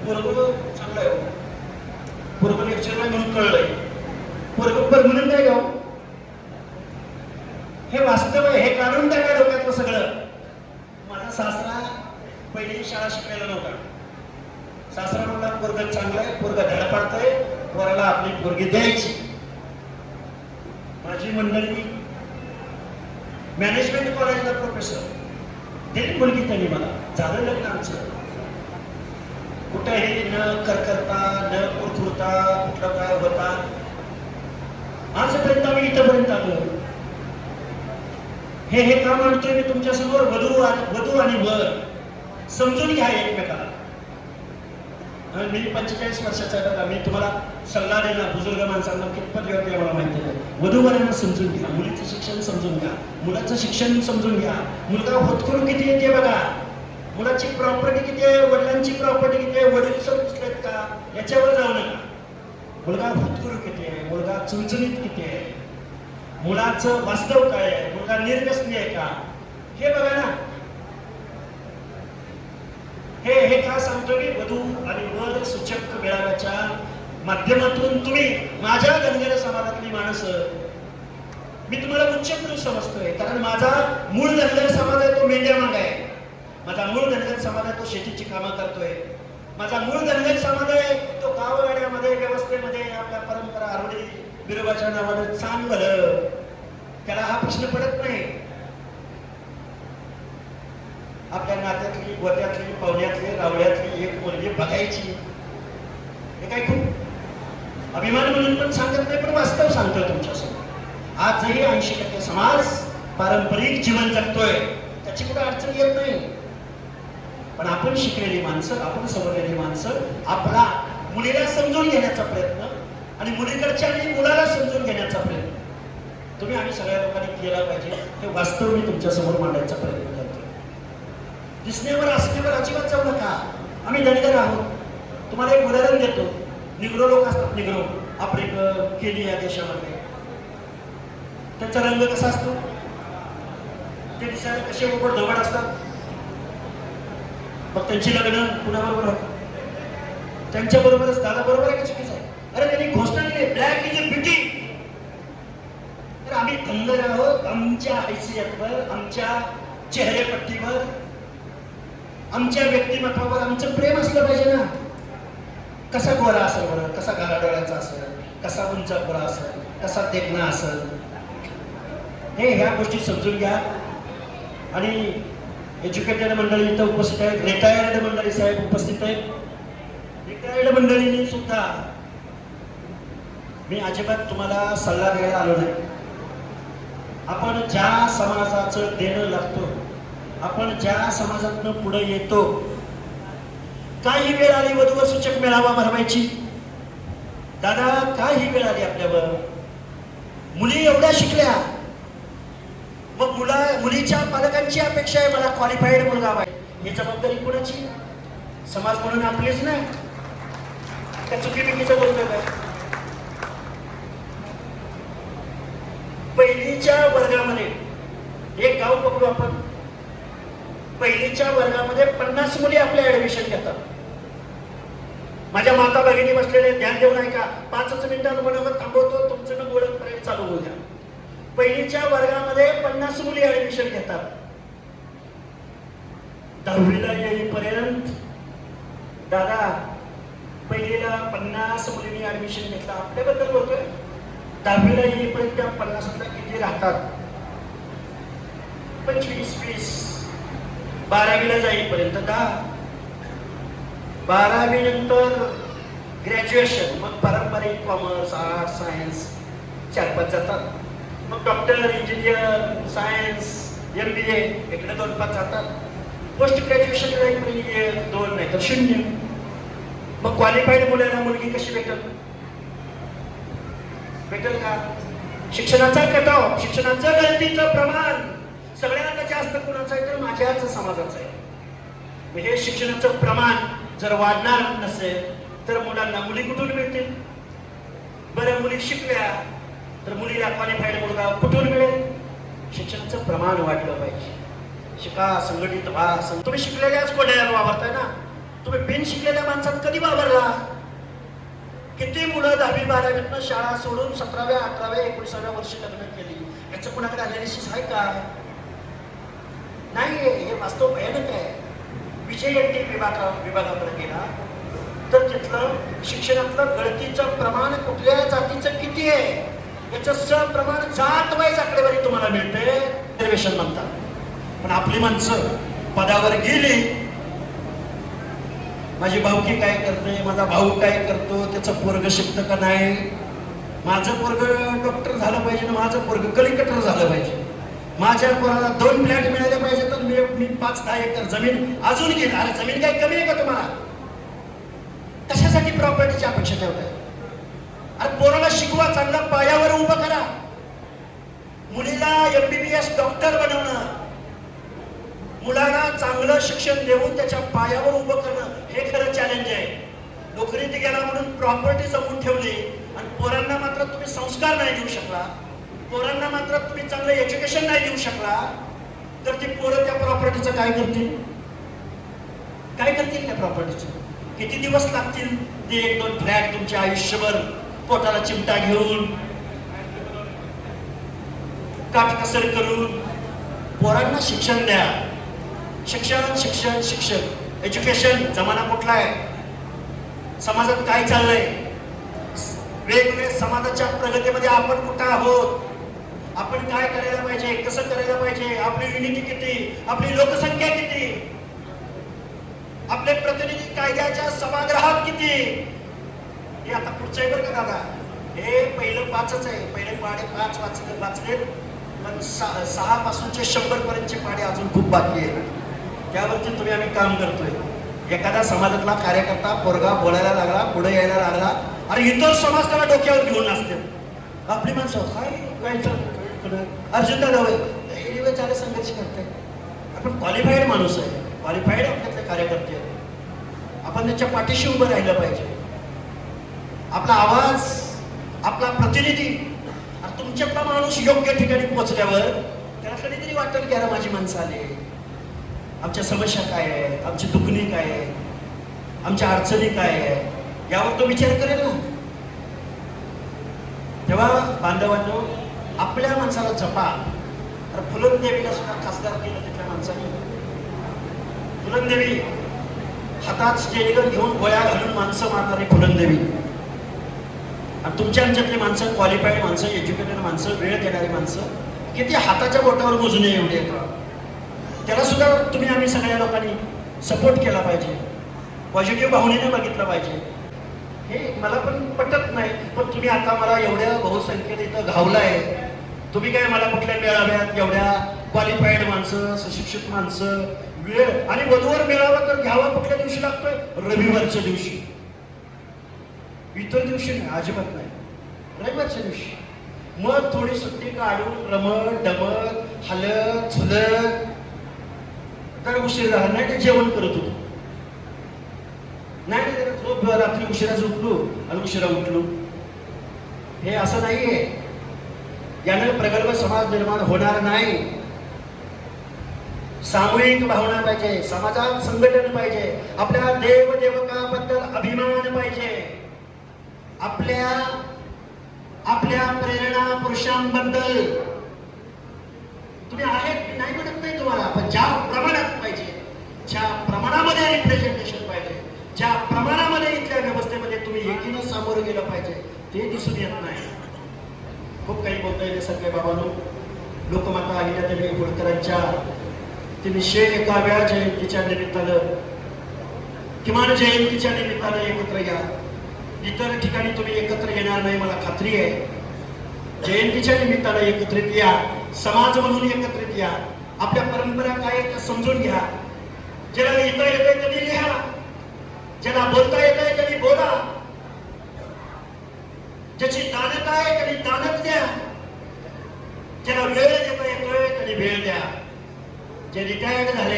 पोरगं चांगलं आहे, पोरगं लेक्चर आहे म्हणून कळलंय, पोरगं परमनंट आहे गाव. हे वास्तव आहे, हे काढून टाका डोक्यातलं सगळं. माझा सासरा पहिली शाळा शिकलेला नव्हता. सासरा म्हणला पोरगं चांगलं आहे, पोरगं धड पाडतंय, पोराला आपली पोरगी द्यायची. माझी मंडळी मॅनेजमेंट कॉलेजला प्रोफेसर, दिली मुलगी त्यांनी मला. झालं लग्न आमचं. कुठेही न करता न कुरकुरता कुठलं काय होता. आजपर्यंत आम्ही इथंपर्यंत आलो. हे का मांडतोय मी तुमच्या समोर? वधू आणि वर समजून घ्या एकमेकाला. मी 45 वर्षाचा आहे बघा. मी तुम्हाला सल्ला देणार बुजुर्ग माणसांना कितपत योग्य मला माहिती नाही. वधूवरांना समजून घ्या, मुलीचं शिक्षण समजून घ्या, मुलाचं शिक्षण समजून घ्या. मुलगा होतकरू किती येते बघा, मुलाची प्रॉपर्टी किती आहे, वडिलांची प्रॉपर्टी किती आहे, वडील समजलेत का याच्यावर जाऊ नका. मुलगा होतकरू किती आहे, मुलगा चुणचुणीत किती आहे, मुलाचं वास्तव काय आहे, मुलगा निर्व्यसनी आहे का, हे बघा ना. हे का सांगतो मी? वधू आणि वर सूचक मेळाव्याच्या माध्यमातून तुम्ही माझ्या धनगर समाजातली माणसं, मी तुम्हाला उच्चभ्रू समजतोय. कारण माझा मूळ धनगर समाज आहे तो मेंढ्या माग आहे. माझा मूळ धनगर समाज आहे तो शेतीची कामं करतोय. माझा मूळ धनगर समाज आहे तो गावगाड्यामध्ये व्यवस्थेमध्ये आपल्या परंपरा आरोडी बिरोबाच्या नावानं चांगलं, त्याला हा प्रश्न पडत नाही. आपल्या नात्यातली, गोत्यातली, पाहुण्यातली, रावळ्यातली एक मुलगी बघायची. हे काय खूप अभिमान म्हणून पण सांगत नाही, पण वास्तव सांगतोय तुमच्यासमोर. आजही 80% समाज पारंपरिक जीवन जगतोय, त्याची कुठे अडचण येत नाही. पण आपण शिकलेली माणसं, आपण सवरलेली माणसं आपला मुलीला समजून घेण्याचा प्रयत्न आणि मुलीकडच्या आणि मुलाला समजून घेण्याचा प्रयत्न तुम्ही आम्ही सगळ्या लोकांनी केला पाहिजे. हे वास्तव मी तुमच्यासमोर मांडायचा प्रयत्न करतो. दिसण्यावर असण्यावर अजिबात जाऊ नका. आम्ही धनगर आहोत. तुम्हाला एक उदाहरण देतो. निग्रो लोक असतात, निग्रो आफ्रिका केली या देशामध्ये. त्यांचा रंग कसा असतो? ते दिसायला कसे उघड धवड असतात. मग त्यांची लग्न कुणाबरोबर होतात? त्यांच्या बरोबरच. दादा बरोबर आहे का चुकीचं आहे? अरे त्यांनी घोषणा दिली ब्लॅक इज अ ब्युटी. तर आम्ही धनगर आहोत. आमच्या हैसियतवर, आमच्या चेहरेपट्टीवर, आमच्या व्यक्तिमत्वावर आमचं प्रेम असलं पाहिजे ना. कसा गोरा असेल बरं, कसा गारा डोळ्याचा असेल, कसा उंच गोरा असेल, कसा देखणा असेल, हे ह्या गोष्टी समजून घ्या. आणि एज्युकेटेड मंडळी इथं उपस्थित आहेत, रिटायर्ड मंडळी साहेब उपस्थित आहेत. रिटायर्ड मंडळींनी सुद्धा मी अजिबात तुम्हाला सल्ला द्यायला आलो नाही. आपण ज्या समाजाचं देणं लागतो, आपण ज्या समाजातनं पुढे येतो, काही वेळ आली वधूवर सूचक मेळावा भरवायची. दादा काही वेळ आली आपल्यावर. मुली एवढ्या शिकल्या, मग मुलीच्या पालकांची अपेक्षा आहे मला क्वालिफाईड मुलगा पाहिजे. ही जबाबदारी कोणाची? समाज म्हणून आपलीच नाही. त्या चुकीबिकीचं बोलतोय काय? पहिलीच्या वर्गामध्ये एक गाव पकडू आपण. पहिलीच्या वर्गामध्ये 50 मुली आपल्या ऍडमिशन घेतात. माझ्या माता भगिनी बसलेले ध्यान देऊ नये का? 5 मिनिटात मनोगत थांबवतो, तुमचं न बोलत पर्यंत चालू होऊ द्या. पहिलीच्या वर्गामध्ये 50 मुली ऍडमिशन घेतात. 10वीला येईपर्यंत दादा पहिलीला 50 मुलींनी ऍडमिशन घेतलं. आपल्याबद्दल बोलतोय. 10वीला येईपर्यंत त्या 50तल्या किती राहतात? 25-20. 12वीला जाईपर्यंत 10. 12वी नंतर ग्रॅज्युएशन, मग पारंपरिक कॉमर्स, आर्ट्स, सायन्स 4-5 जातात. मग डॉक्टर, इंजिनियर, सायन्स, MBA इकडे 2-5 जातात. पोस्ट ग्रॅज्युएशन जाईपर्यंत 2 नाही तर 0. मग क्वालिफाईड मुलांना मुलगी कशी भेटेल का? शिक्षणाचा कटाव, शिक्षणाचं गळतीचं प्रमाण सगळ्यात जास्त कुणाचं आहे तर माझ्याच समाजाचं आहे. हे शिक्षणाचं प्रमाण जर वाढणार नसेल तर मुलांना मुली कुठून मिळतील? बरं, मुली शिकल्या तर मुलीला क्वालिफाईड मुलगा कुठून मिळेल? शिक्षणाचं प्रमाण वाढलं पाहिजे. शिका, संघटित व्हा. तुम्ही शिकलेल्याच कोड्याला वावरताय ना. तुम्ही बिन शिकलेल्या माणसात कधी वावरला? किती मुलं 10वी 12वीतनं शाळा सोडून 17व्या 18व्या 19व्या वर्षी लग्न केली? याचं कुणाकडे अनालिसिस आहे का? नाही. हे वास्तव भयानक आहे. विजयंती विभागाकडे गेला तर तिथलं शिक्षणातलं गळतीचं प्रमाण कुठल्या जातीचं किती आहे याचं सप्रमाण जात वाईज आकडेवारी तुम्हाला मिळते. रिझर्वेशन म्हणतात. पण आपली माणसं पदावर गेली, माझी भाऊकी काय करते, माझा भाऊ काय करतो, त्याचं पोरग शिकतं का नाही, माझं पोरग डॉक्टर झालं पाहिजे ना, माझं पोरग कलिकटर झालं पाहिजे, माझ्या पोराला 2 फ्लॅट मिळाले पाहिजे तर मी 5-10 एकर जमीन अजून घेईन. अरे जमीन काय कमी आहे का तुम्हाला? कशासाठी प्रॉपर्टीची अपेक्षा ठेवताय? अरे पोराला शिकवा, चांगला पायावर उभं करा. मुलीला MBBS डॉक्टर बनवणं, मुलाला चांगलं शिक्षण देऊन त्याच्या पायावर उभं करणं हे खरं चॅलेंज आहे. नोकरीत गेला म्हणून प्रॉपर्टी जमवून ठेवली आणि पोरांना मात्र तुम्ही संस्कार नाही देऊ शकला, पोरांना मात्र तुम्ही चांगलं एज्युकेशन नाही देऊ शकला, तर ती पोरं त्या प्रॉपर्टीचं काय करतील? काय करतील त्या प्रॉपर्टीचं? किती दिवस लागतील ते 1-2 फ्लॅट तुमच्या आयुष्यभर पोटाला चिमटा घेऊन काटकसर करून? पोरांना शिक्षण द्या. शिक्षण शिक्षण शिक्षण एज्युकेशन. जमाना कुठला आहे? समाजात काय चाललंय? वेगवेगळ्या समाजाच्या प्रगतीमध्ये आपण कुठं आहोत? आपण काय करायला पाहिजे, कसं करायला पाहिजे, आपली युनिटी किती, आपली लोकसंख्या किती, आपले प्रतिनिधी कायद्याच्या सभागृहात किती? हे आता पुढचं आहे बरं का दादा. हे पहिलं 5च आहे. पहिले पाढे 5 वाचले पण 6 पासूनचे 100 पर्यंतचे पाढे अजून खूप बाकी आहेत. त्यावरती तुम्ही आम्ही काम करतोय. एखादा समाजातला कार्यकर्ता पोरगा बोलायला लागला, पुढे यायला लागला, अरे इतर समाज त्याला डोक्यावर घेऊन असते. आपली माणसं काय अर्जुन दादा चांगले संघर्ष करते. आपण क्वालिफाईड माणूस आहे, क्वालिफाईड आपल्यातले कार्यकर्ते आहेत. आपण त्याच्या पाठीशी उभं राहिलं पाहिजे. आपला आवाज, आपला प्रतिनिधी, तुमच्यातला माणूस योग्य ठिकाणी पोहोचल्यावर त्याला कधीतरी वाटेल की अरे माझी माणसं आले, आमच्या समस्या काय आहेत, आमची दुखणी काय आहे, आमच्या अडचणी काय आहे, यावर तो विचार करेल ना. तेव्हा बांधवांनो, आपल्या माणसाला जपा. तर फुलनदेवीला सुद्धा खासदार केलं तिथल्या माणसाने. फुलनदेवी हातात स्टेरिंग घेऊन गोळ्या घालून माणसं मारणारी फुलनदेवी. आणि तुमच्या आमच्यातली माणसं, क्वालिफाईड माणसं, एज्युकेटेड माणसं, वेळ देणारी माणसं किती हाताच्या बोटावर मोजणे एवढे येतात. त्याला सुद्धा तुम्ही आम्ही सगळ्या लोकांनी सपोर्ट केला पाहिजे, पॉझिटिव्ह भावनेने बघितलं पाहिजे. हे मला पण पटत नाही, पण तुम्ही आता मला एवढ्या बहुसंख्येने इथं घावलाय. तुम्ही काय मला कुठल्या मेळाव्यात एवढ्या क्वालिफाईड माणसं, सुशिक्षित माणसं, वेळ आणि वधूवर मेळावा तर घ्यावा कुठल्या दिवशी लागतोय? रविवारच्या दिवशी. इतर दिवशी नाही, अजिबात नाही, रविवारच्या दिवशी. मग थोडी सुट्टी काढून रमत डमत हलत झुलत तर उशीर झाला नाही ते जेवण करत होतो. नाही झोप, रात्री उशिरा झोपलो आणि उशिरा उठलो. हे असं नाहीये. यानं प्रगल्भ समाज निर्माण होणार नाही. सामूहिक भावना पाहिजे, समाजात संघटन पाहिजे, आपल्या देवदेवकाबद्दल अभिमान पाहिजे, आपल्या प्रेरणा पुरुषांबद्दल तुम्ही आहेत की नाही म्हणत नाही तुम्हाला, पण ज्या प्रमाणात पाहिजे, ज्या प्रमाणामध्ये रिप्रेझेंटेशन पाहिजे, ज्या प्रमाणामध्ये इथल्या व्यवस्थेमध्ये तुम्ही एकीनं सामोरं गेलं पाहिजे ते दिसून येत नाही. खूप काही बोलता येते सगळे बाबांनो. लोकमाता अहिल्यादेवी होळकरांच्या 301व्या जयंतीच्या निमित्तानं, किमान जयंतीच्या निमित्तानं एकत्र या. इतर ठिकाणी तुम्ही एकत्र येणार नाही मला खात्री आहे. जयंतीच्या निमित्तानं एकत्रित या, समाज म्हणून एकत्रित या. आपल्या परंपरा काय आहेत त्या समजून घ्या. ज्याला लिहिता येतंय त्यांनी लिहा, ज्याला बोलता येतंय त्यांनी बोला, ज्याची दानता आहे त्यांनी दानत द्या, ज्याला वेळ देता येतोय त्यांनी वेळ द्या. जे रिटायर्ड झाले,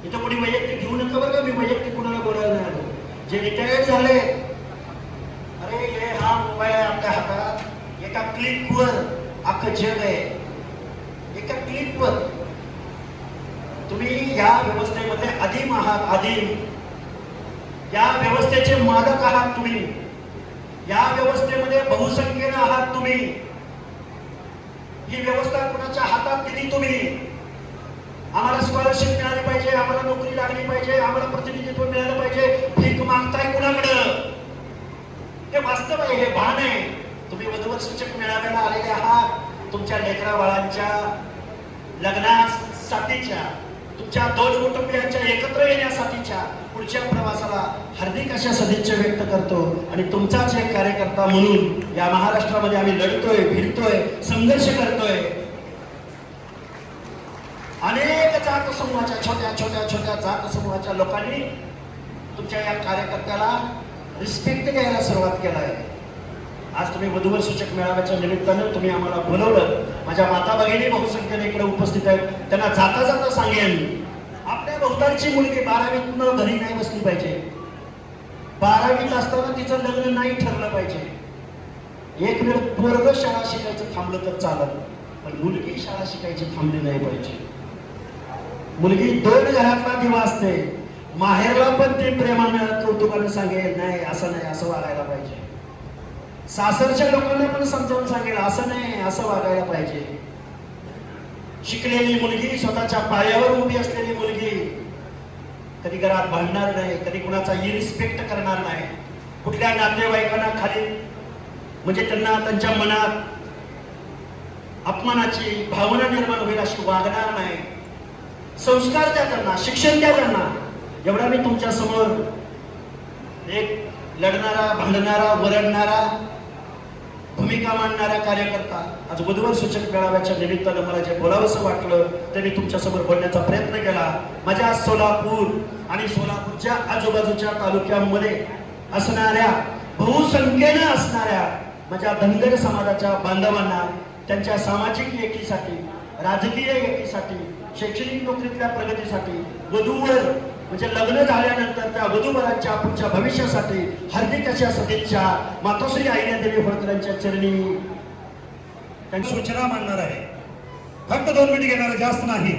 इथं कोणी वैयक्तिक घेऊ नका बरं का, मी वैयक्तिक कुणाला बोलायला नाही आलो. जे रिटायर्ड झाले, अरे हे हा मोबाईल एका क्लिकवर अख्खं जग आहे. एका क्लिकवर तुम्ही या व्यवस्थेमध्ये आदिम आहात. आदिम या व्यवस्थेचे मालक आहात तुम्ही. या व्यवस्थेमध्ये बहुसंख्येने आहात तुम्ही. ही व्यवस्था कुणाच्या हातात दिली तुम्ही. आम्हाला स्कॉलरशिप मिळाली पाहिजे, आम्हाला नोकरी लागली पाहिजे, आम्हाला प्रतिनिधित्व मिळालं पाहिजे. भीक मागताय कुणाकडं? हे वास्तव आहे, हे भान आहे. तुम्ही वधूवर सूचक मेळाव्याला आलेले आहात. तुमच्या लेकरा बाळांच्या लग्नासाठीच्या, तुमच्या दोन कुटुंबियांच्या एकत्र येण्यासाठीच्या पुढच्या प्रवासाला हार्दिक अशा सदिच्छा व्यक्त करतो. आणि तुमचाच एक कार्यकर्ता म्हणून या महाराष्ट्रामध्ये आम्ही लढतोय, भिडतोय, संघर्ष करतोय. अनेक जात समूहाच्या, छोट्या जात समूहाच्या लोकांनी तुमच्या या कार्यकर्त्याला रिस्पेक्ट द्यायला सुरुवात केला आहे. आज तुम्ही वधूवर सूचक मेळाव्याच्या निमित्तानं तुम्ही आम्हाला बोलवलं. माझ्या माता भगिनी बहुसंख्येने इकडे उपस्थित आहेत. त्यांना जाता जाता सांगेन, आपल्या बहुतांची मुलगी 12वीतनं घरी नाही बसली पाहिजे. 12वीत असताना तिचं लग्न नाही ठरलं पाहिजे. एक वेळ पोरग शाळा शिकायचं थांबलं तर चालत, पण मुलगी शाळा शिकायची थांबली नाही पाहिजे. मुलगी दोन घरातला दिवा असते. माहेरला पण ते प्रेमाने कौतुकाने सांगेल, नाही असं नाही, असं वागायला पाहिजे. सासरच्या लोकांना पण समजावून सांगेल, असं नाही, असं वागायला पाहिजे. शिकलेली मुलगी, स्वतःच्या पायावर उभी असलेली मुलगी कधी घरात भांडणार नाही, कधी कुणाचा इरिस्पेक्ट करणार नाही. कुठल्या नातेवाईकांना खाली म्हणजे त्यांना त्यांच्या मनात अपमानाची भावना निर्माण होईल अशी वागणार नाही. संस्कार द्या त्यांना, शिक्षण द्या त्यांना. एवढा मी तुमच्या समोर एक लढणारा, भांडणारा, वरडणारा, भूमिका मांडणारा कार्यकर्ता आज वधूवर सूचक मेळाव्याच्या निमित्तानं मला जे बोलावंसं वाटलं ते मी तुमच्या समोर बोलण्याचा प्रयत्न केला. माझ्या सोलापूर आणि सोलापूरच्या आजूबाजूच्या तालुक्यांमध्ये असणाऱ्या, बहुसंख्येनं असणाऱ्या माझ्या धनगर समाजाच्या बांधवांना त्यांच्या सामाजिक एकीसाठी, राजकीय एकीसाठी, शैक्षणिक नोकरीतल्या प्रगतीसाठी, वधूवर म्हणजे लग्न झाल्यानंतर त्या वधूवरांच्या पुढच्या भविष्यासाठी हार्दिक अशा सदिच्छा मातोश्री अहिल्यादेवी होळकरांच्या चरणी त्यांची सूचना मांडणार आहे. फक्त 2 मिनिट घेणार, जास्त नाही,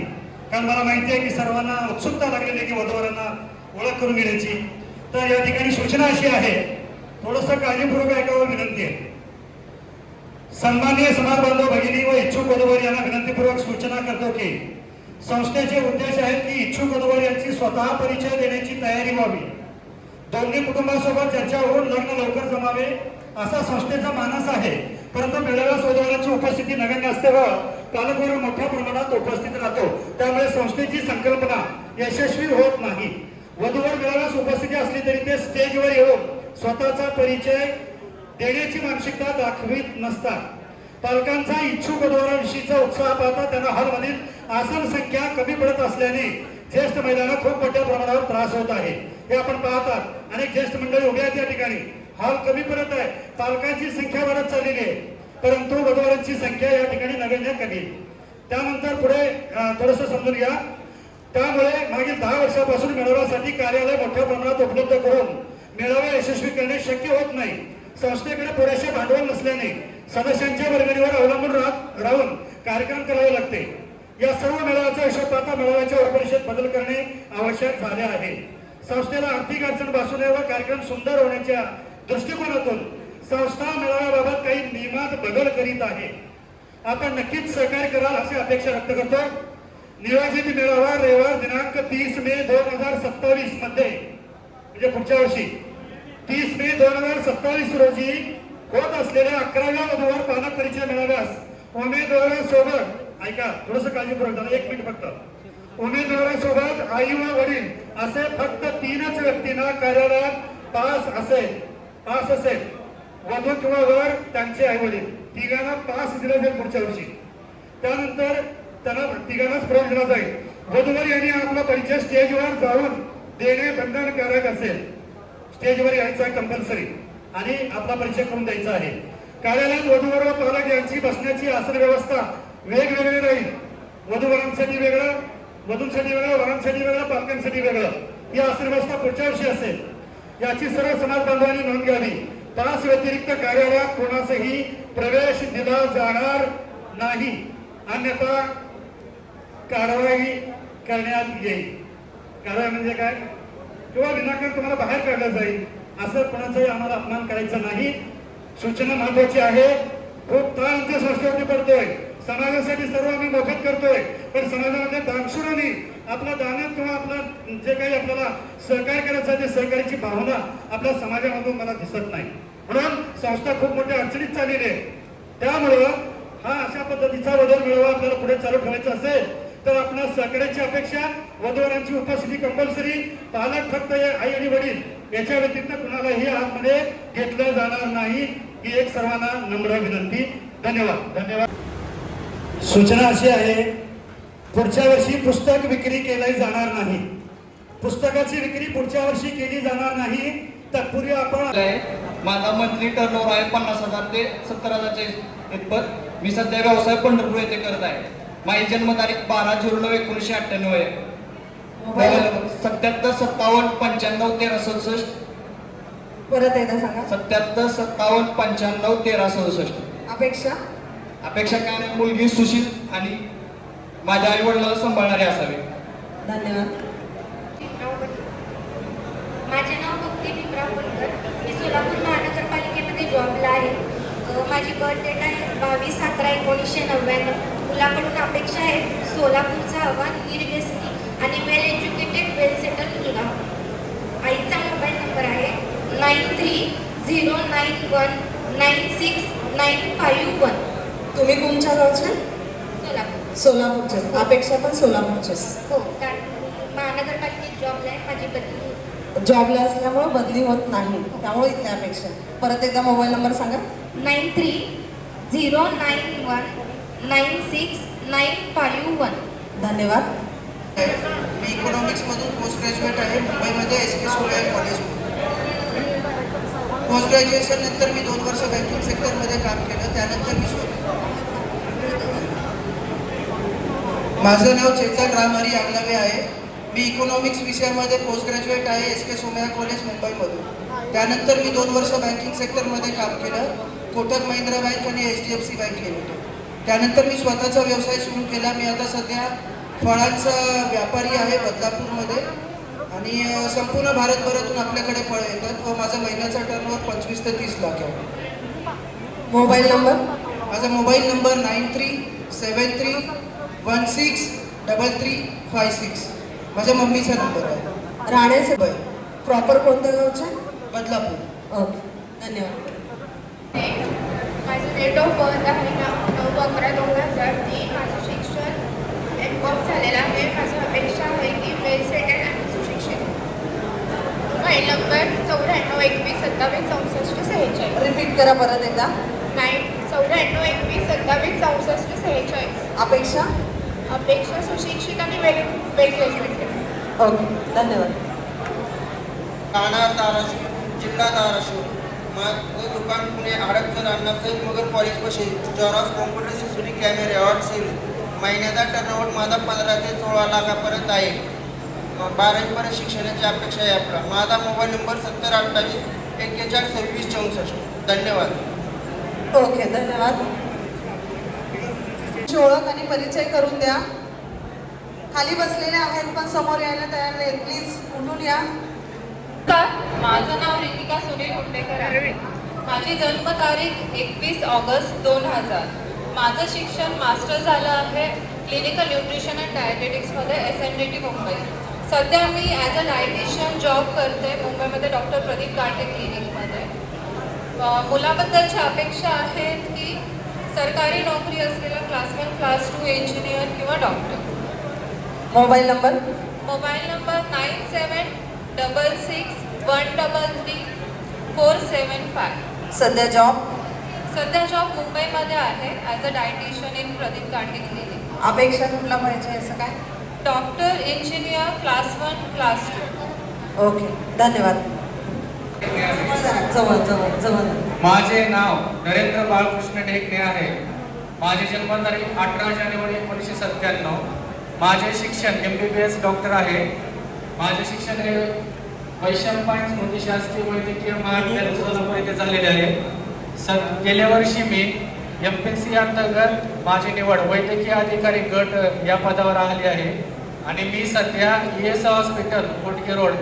कारण मला माहिती आहे की सर्वांना उत्सुकता लागलेली आहे की वधूवरांना ओळख करून घेण्याची. तर या ठिकाणी सूचना अशी आहे, थोडंसं काळजीपूर्वक ऐकावं विनंती आहे. सन्माननीय समाज बांधव भगिनी व इच्छुक वधूवर यांना विनंतीपूर्वक सूचना करतो की संस्थेचे उद्देश आहेत की इच्छुक वधूवर यांची स्वतः परिचय देण्याची तयारी व्हावी. दोन्ही कुटुंबासोबत चर्चा होऊन लग्न लवकर जमावे असा संस्थेचा मानस आहे. परंतु मेळाव्यास वधूवरांची उपस्थिती नगण्य असते व पालकवर्ग मोठ्या प्रमाणात उपस्थित राहतो. त्यामुळे संस्थेची संकल्पना यशस्वी होत नाही. वधूवर मेळाव्यास उपस्थिती असली तरी ते स्टेजवर येऊन स्वतःचा परिचय देण्याची मानसिकता दाखवित नसतात. पालकांचा इच्छुक वधूवरांविषयीचा उत्साह पाहता त्यांना हॉलमधील आसन संख्या कमी पडत असल्याने ज्येष्ठ महिलांना खूप मोठ्या प्रमाणावर त्रास होत आहे. हे आपण पाहतात, अनेक ज्येष्ठ मंडळी उभे आहेत या ठिकाणी. हॉल कमी पडत आहे, पालकांची संख्या वाढत चाललेली आहे, परंतु वधूवरांची संख्या या ठिकाणी नगण्य कमी. त्यानंतर पुढे थोडंसं समजून घ्या. त्यामुळे मागील 10 वर्षापासून मेळाव्यासाठी कार्यालय मोठ्या प्रमाणात उपलब्ध करून मेळावा यशस्वी करणे शक्य होत नाही. संस्थेकडे पुरेसे भांडवल नसल्याने सदस्यांच्या वर्गणीवर अवलंबून राहून कार्यक्रम करावे लागते. या सर्व मेळाव्याचा हिशोब पाहता मेळाव्याच्या उपरिषद बदल करणे आवश्यक झाले आहे. संस्थेला आर्थिक अडचण भासू नये व कार्यक्रम सुंदर होण्याच्या दृष्टिकोनातून संस्था मेळाव्याबाबत काही नियमात बदल करीत आहे. आपण नक्कीच सहकार्य कराल अशी अपेक्षा व्यक्त करतो. नियोजित मेळावा रविवार दिनांक 30 मे 2027 मध्ये म्हणजे पुढच्या वर्षी 30 मे 2027 रोजी होत असलेल्या 11व्या वधूवर पालक परिचय मेळाव्यास उमेदवारासोबत, ऐका थोडंसं काळजीपूर्वक झालं, 1 मिनिट फक्त, उमेदवारासोबत आई व वडील असे फक्त 3च व्यक्तींना कार्यालयात पास असेल. वधू किंवा वर त्यांचे आई वडील तिघांना पास दिला जाईल पुढच्या वर्षी. त्यानंतर त्यांना तिघांनाच प्रवेश दिला जाईल. वधूवर यांनी आपला परिचय स्टेजवर जाऊन देणे बंधनकारक असेल. स्टेजवर यायचं आहे कंपल्सरी आणि आपला परिचय करून द्यायचा आहे. कार्यालयात वधूवर व पालक यांची बसण्याची आसन व्यवस्था वेगवेगळी राहील. वधूवरांसाठी वेगळं, वधूंसाठी वेगळं, वरांसाठी वेगळं, पालकांसाठी वेगळं. ही आसन व्यवस्था पुढच्या वर्षी असेल. याची सर्व समाज बांधवांनी नोंद घ्यावी. पास व्यतिरिक्त कार्यालयात कोणासही प्रवेश दिला जाणार नाही, अन्यथा कारवाई करण्यात येईल. कारवाई म्हणजे काय? किंवा विनाकारण तुम्हाला बाहेर काढलं जाईल. असं कोणाचाही आम्हाला अपमान करायचा नाही. सूचना महत्वाची आहे. खूप ताण आमच्या संस्थेवरती पडतोय. समाजासाठी सर्व आम्ही मोफत करतोय, पण समाजामध्ये दानशूरांनी आपला दान किंवा आपला जे काही आपल्याला सहकार्य करायचं आहे ते सहकार्याची भावना आपल्या समाजामधून मला दिसत नाही. म्हणून संस्था खूप मोठ्या अडचणीत चाललेली आहे. त्यामुळं हा अशा पद्धतीचा बदल मिळवा आपल्याला पुढे चालू ठेवायचा असेल तर आपल्या सहकार्याची अपेक्षा, वधूवरांची उपस्थिती कंपल्सरी, पालक फक्त आई आणि वडील याच्या व्यतिरिक्त कुणालाही आतमध्ये घेतलं जाणार नाही ही एक सर्वांना नम्र विनंती. धन्यवाद. धन्यवाद. सूचना अशी आहे, पुढच्या वर्षी पुस्तक विक्री केली जाणार नाही. पुस्तकाची विक्री पुढच्या वर्षी केली जाणार नाही. तत्पूर्वी आपण माझा मंथली टर्नओव्हर आहे 50,000 ते 70,000 इतपत. मी सध्या व्यवसाय पंढरपूर येथे करत आहे. माझी जन्मतारीख 12/09/1998 आहे. 77 57 95 13 67. परत एकदा सांगा. 77 57 95 13 67. अपेक्षा काय नाही, मुलगी सुशील आणि माझ्या आई वडिलांना सांभाळणारे असावे. धन्यवाद. माझे नाव भक्ती भीमराव पुलकर. मी सोलापूर महानगरपालिकेमध्ये जॉबला आहे. माझी बर्थ डेट आहे 22/11/1999. मुलाकडून अपेक्षा आहे सोलापूरचा हवा, निर्व्यसनी आणि वेल एज्युकेटेड, वेल सेटल मुलगा. आईचा मोबाईल नंबर आहे 9309196951. तुम्ही कोणच्या गावचे? सोलापूर. सोलापूरचे. अपेक्षा पण सोलापूरचेच. हो, कारण महानगरपालिकेत जॉबला आहे. माझी बदली जॉबला असल्यामुळे बदली होत नाही, त्यामुळे इथल्या अपेक्षा. परत एकदा मोबाईल नंबर सांगा. 9309196951. धन्यवाद. मी इकॉनॉमिक्समधून पोस्ट ग्रॅज्युएट आहे, मुंबईमध्ये SK सोलाय कॉलेज. पोस्ट ग्रॅज्युएशन नंतर मी 2 वर्ष बँकिंग सेक्टरमध्ये काम केलं. त्यानंतर मी माझं नाव चेतन रामहरी आगलावे आहे. मी इकॉनॉमिक्स विषयामध्ये पोस्ट ग्रॅज्युएट आहे, SK सोमय्या कॉलेज मुंबईमधून. त्यानंतर मी 2 वर्ष बँकिंग सेक्टरमध्ये काम केलं, कोटक महिंद्रा बँक आणि HDFC बँक लिमिटेड. त्यानंतर मी स्वतःचा व्यवसाय सुरू केला. मी आता सध्या फळांचा व्यापारी आहे बदलापूरमध्ये आणि संपूर्ण भारतभरातून आपल्याकडे फळं येतात व माझा महिन्याचा टर्नओव्हर 25 ते 30 लाख आहे. Mobile number? माझा मोबाईल नंबर 9373163356. माझ्या मम्मीचा नंबर आहे. राणेचे. प्रॉपर कोणत्या गावचे? बदलापूर. ओके, धन्यवाद. माझं डेट ऑफ बर्थ आहे 9/11/2003. माझं शिक्षण MCOM झालेलं आहे. माझी अपेक्षा आहे की वेल सेटल आणि सुशिक्षित. Mobile number 9421276446. रिपीट करा परत एकदा. 9421276446. अपेक्षा सुशिक्षित आणि वेल एज्युकेटेड. ओके, धन्यवाद. ठाणा धाराशिव, जिल्हा धाराशिव. माझं दुकान पुणे हडपसर अण्णासाहेब मगर कॉलेज पाशी. जॉरॉक्स कॉम्प्युटर CCTV कॅमेरे ऑट सेल. महिन्याचा टर्नओव्हर माझा 15 ते 16 लाखापर्यंत आहे. 12वीपर्यंत शिक्षणाची अपेक्षा आहे आपला. माझा मोबाईल नंबर 7028412664. धन्यवाद. ओके, धन्यवाद. ओळख आणि परिचय करून द्या. खाली बसलेले आहेत पण समोर यायला तयार नाहीत. प्लीज उठून या. माझं नाव रितिका सुनील हुंडेकर आहे. माझी जन्मतारीख 21 ऑगस्ट 2000. माझं शिक्षण मास्टर झालं आहे क्लिनिकल न्यूट्रिशन अँड डायटेटिक्समध्ये SNDT मुंबई. सध्या मी ॲज अ डायटिशियन जॉब करते मुंबईमध्ये डॉक्टर प्रदीप गाठे क्लिनिकमध्ये. मुलाबद्दलच्या अपेक्षा आहेत की सरकारी नोकरी असलेला क्लास 1 क्लास 2 इंजिनियर किंवा doctor. Mobile number? Mobile number 9766133475. सध्या जॉब मुंबईमध्ये आहे as a dietitian in Pradeep Gathe clinic. अपेक्षा कुठला पाहिजे असं काय? Doctor, engineer, class 1 class 2. Okay, धन्यवाद. जवळ जवळ जवळ. माझे नाव नरेंद्र बाळकृष्ण ढेकणे आहे. माझी जन्मतारीख 18 जानेवारी 1997. माझे शिक्षण MBBS डॉक्टर आहे. माझे शिक्षण हे वैशंपायन स्मृती शासकीय वैद्यकीय महाविद्यालय सोलापूर येथे झालेले आहे. गेल्या वर्षी मी MPSC अंतर्गत माझी निवड वैद्यकीय अधिकारी गट या पदावर आली आहे आणि मी सध्या ES हॉस्पिटल कोटगे रोड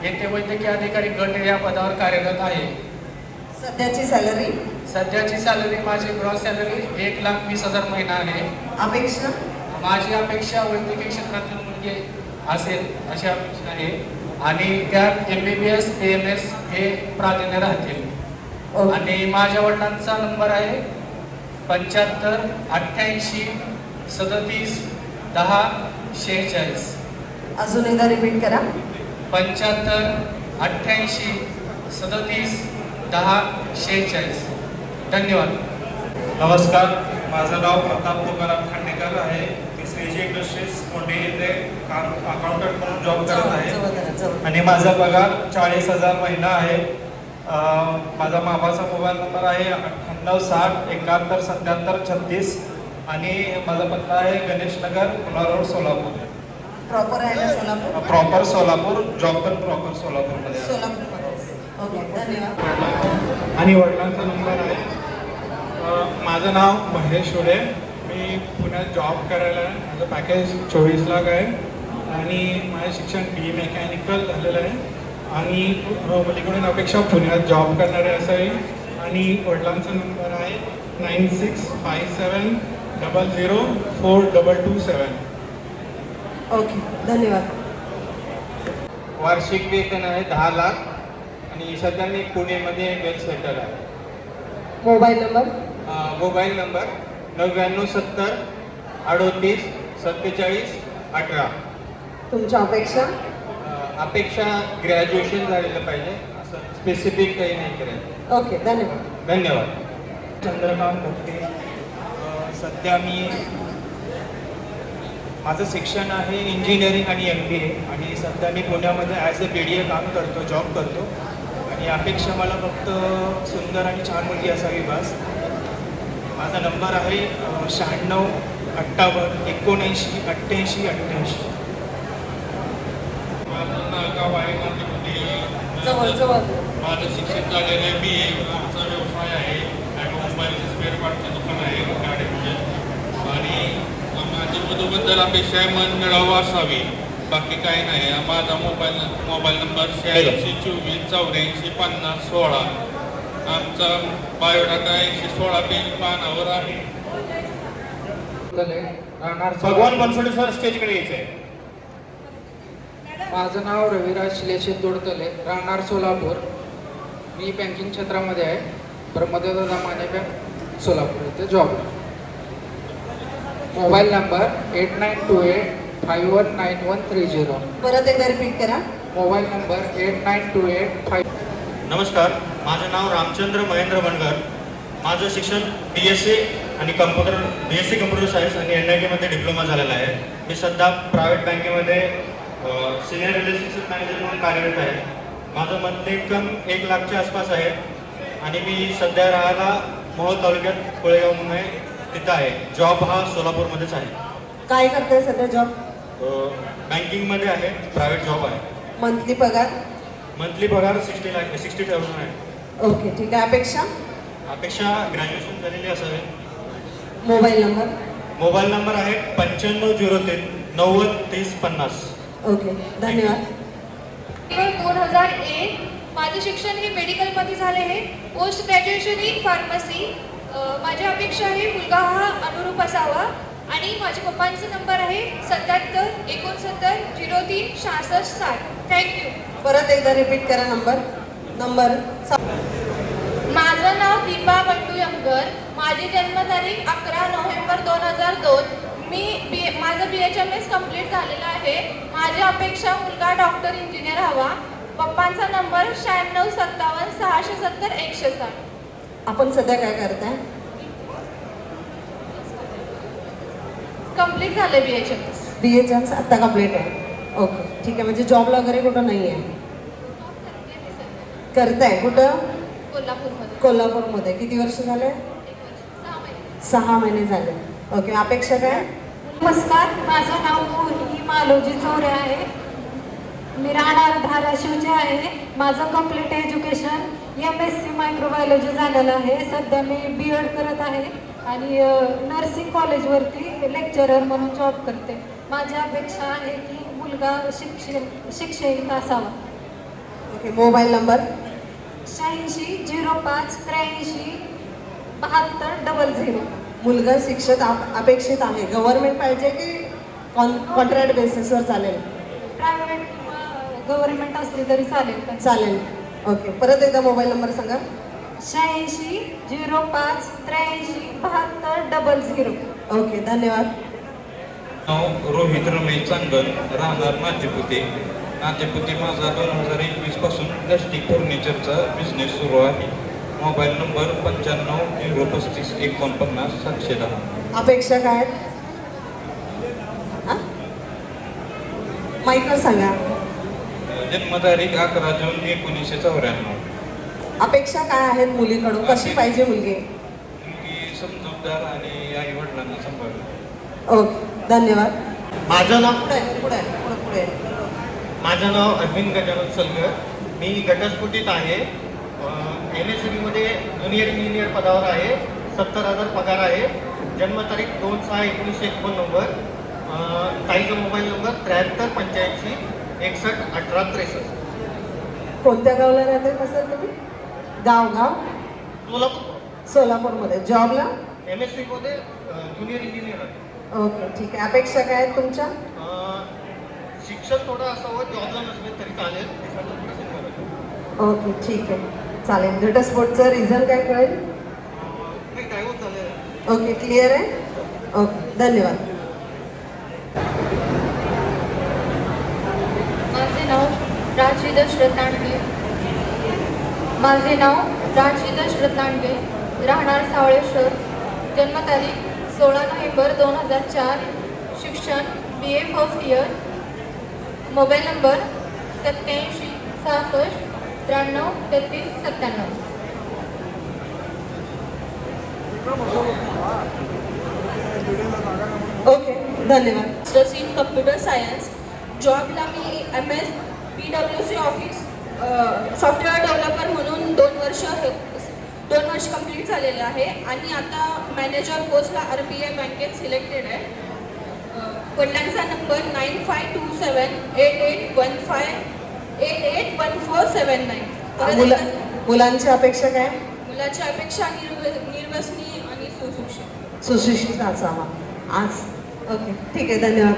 येथे वैद्यकीय अधिकारी गट या पदावर कार्यरत आहे. सध्याची सॅलरी माझी ग्रॉस सॅलरी 1,20,000 महिना आहे. अपेक्षा माझी अपेक्षा वैद्यकीय क्षेत्रातील मुलगी असेल अशी अपेक्षा आहे आणि त्यात MBBS AMS हे प्राधान्य राहतील. आणि माझ्या वडिलांचा नंबर आहे 75 88 37 10 46. अजून एकदा रिपीट करा. 75 88 37 10 46. धन्यवाद. नमस्कार, माझं नाव प्रताप तुकाराम खांडेकर आहे. मी श्रीजी इंडस्ट्रीज मोठे येथे अकाउंटंट म्हणून जॉब करत आहे आणि माझा पगार 40,000 महिना आहे. माझा मामाचा मोबाईल नंबर आहे 9860 71 77 36 आणि माझा पत्ता आहे गणेश नगर पुणा रोड सोलापूर. प्रॉपर आहे ना सोलापूर? प्रॉपर सोलापूर, जॉब पण प्रॉपर सोलापूरमध्ये आहे. सोलापूरमध्ये. ओके, धन्यवाद. आणि वडिलांचा नंबर आहे. माझं नाव महेश शुडे. मी पुण्यात जॉब करायला आहे. माझं पॅकेज 24 लाख आहे आणि माझं शिक्षण BE मेकॅनिकल झालेलं आहे आणि मुलीकडून अपेक्षा पुण्यात जॉब करणारे असावी. आणि वडिलांचा नंबर आहे 9657 00 4227. ओके, धन्यवाद. वार्षिक वेतन आहे 10 लाख आणि सध्या मी पुणेमध्ये वेल सेटल आहे. Mobile number? Mobile number 9970 38 47 18. तुमच्या अपेक्षा? अपेक्षा ग्रॅज्युएशन झालेलं पाहिजे, असं स्पेसिफिक काही नाही करायचं. ओके, धन्यवाद. धन्यवाद. चंद्रकांत भोगटे. सध्या मी माझं शिक्षण आहे इंजिनिअरिंग आणि MBA आणि सध्या मी पुण्यामध्ये ॲज अ BDA काम करतो, जॉब करतो आणि अपेक्षा मला फक्त सुंदर आणि छान मुलगी असावी बस. माझा नंबर आहे 96 58 79 88 88. माझं नाव आहे जवळ जवळ. माझं शिक्षण झालेलं आहे BA. आमचा व्यवसाय आहे ऑटोमोबाईलचं स्पेअर पार्टचं दुकान आहे गाड्यांचे आणि माझी मधुबद्दल अपेक्षा आहे मन मिळावं असावी, बाकी काही नाही. माझा मोबाईल नंबर 86 24 84 50 16. आमचा बायोडाटा 116 पेज पानावर आहे. भगवान बनसोडे सर स्टेजकडे यायचं आहे. माझं नाव रविराज शिलेशेत दोडतले, राहणार सोलापूर. मी बँकिंग क्षेत्रामध्ये आहे. प्रमोददादा माने बँक सोलापूर इथे जॉब. Mobile number 8928 519130. परत एकदा रिपीट करा. मोबाईल नंबर 8928 नमस्कार, माझं नाव रामचंद्र महेंद्र बनगर. माझं शिक्षण BSc आणि BSc कम्प्युटर सायन्स आणि NIT मध्ये डिप्लोमा झालेला आहे. मी सध्या प्रायव्हेट बँकेमध्ये सिनियर रिलेशनशिप मॅनेजर म्हणून कार्यरत आहे. माझं मंथली इन्कम 1 लाखच्या आसपास आहे आणि मी सध्या राहायला मोहोळ तालुक्यात कोळेगाव म्हणून आहे, तिथं आहे. जॉब हा सोलापूरमध्येच आहे. काय करताय सध्या जॉब? बँकिंगमध्ये आहे, प्रायव्हेट जॉब आहे. मंथली पगार? मंथली पगार 60,000 आहे. ओके, ठीक आहे. अपेक्षा ग्रॅज्युएशन झालेली असावे. Mobile number? मोबाईल नंबर आहे 9503 90 30 50. ओके, धन्यवाद. 2001. माझे शिक्षण हे मेडिकलमध्ये झाले आहे. Post graduation in pharmacy. माझी अपेक्षा आहे मुलगा हा अनुरूप असावा आणि माझ्या पप्पांचा नंबर आहे 77 69 03 66 60. थँक्यू. परत एकदा रिपीट करा नंबर. माझं नाव दीपा बंडू यमगर. माझी जन्मतारीख 11 नोव्हेंबर 2002. माझं BHMS कंप्लीट झालेलं आहे. माझी अपेक्षा मुलगा डॉक्टर इंजिनियर हवा. पप्पांचा नंबर 96 57 670 160. आपण सध्या काय करताय? कंप्लीट झाले BHMS. BHMS आता कंप्लीट आहे. ओके, ठीक आहे. म्हणजे जॉबला वगैरे कुठं नाही आहे? करताय कुठं? कोल्हापूरमध्ये. कोल्हापूरमध्ये. किती वर्ष झाले? 6 महिने झाले. ओके, अपेक्षा काय? नमस्कार, माझं नाव मोहिनी मालोजी चोरे आहे. मी राहणार धाराशिवचे आहे. माझं कंप्लीट एज्युकेशन MSc मायक्रोबायोलॉजी झालेलं आहे. सध्या मी B.Ed करत आहे आणि नर्सिंग कॉलेजवरती लेक्चरर म्हणून जॉब करते. माझी अपेक्षा आहे की मुलगा शिक्षित असावा. Okay, mobile number 86 05 83 72 00. मुलगा शिक्षक अपेक्षित आहे. गव्हर्नमेंट पाहिजे की कॉन्ट्रॅक्ट बेसिसवर चालेल? प्रायव्हेट किंवा गव्हर्नमेंट असली तरी चालेल. चालेल. ओके, परत एकदा मोबाईल नंबर सांगा. 86 05 83 72 00. ओके, धन्यवाद. नाव रोहित रमेश चांगल, राहणार नातेपुते. माझा 2021 पासून प्लॅस्टिक फर्निचरचा बिझनेस सुरू आहे. Mobile number 95 035 49 710. अपेक्षा काय? माईकवर सांगा. जन्मतारीख 11 जून 1994. अपेक्षा काय आहेत मुलीकडून? कशी पाहिजे मुलगी? मुलगी समजूतदार आणि आई वडिलांना सांभाळते. ओके, धन्यवाद. माझं नाव पुढे. माझं नाव अरविंद गजानन सलगर. मी घटस्फोटित आहे. MSCBमध्ये ज्युनियर इंजिनियर पदावर आहे. 70,000 पगार आहे. जन्मतारीख 2/6/1989. ताईचा मोबाईल नंबर 73 85 61 18 63. कोणत्या गावला राहते कसं तुम्ही? गाव सोलापूरमध्ये. जॉबला? MSCBमध्ये ज्युनियर इंजिनियर आहे. ओके, ठीक आहे. अपेक्षा काय आहेत तुमच्या? शिक्षण थोडं असावं, जॉबला नसले तरी चालेल. ओके, ठीक आहे, चालेल. घटस्फोटचं रिझन काय कळेल? नाही, काय होत चालेल. ओके, क्लिअर आहे. ओके, धन्यवाद. माझे नाव राजवी दशरथ लांडगे. राहणार सावळेश्वर. जन्मतारीख 16 नोव्हेंबर 2004. शिक्षण BA first year. Mobile number 87 66 93 33 97. Okay, धन्यवाद. Masters in computer science. जॉबला मी MS PwC office software developer म्हणून 2 वर्ष कंप्लीट झालेले आहे आणि आता मॅनेजर पोस्टला RBI बँकेत सिलेक्टेड आहे. वडिलांचा नंबर 9527 881479. मुलांची अपेक्षा काय? मुलाची अपेक्षा निर्व्यसनी आणि सुशिक्षित असावा. आज ओके, ठीक आहे, धन्यवाद.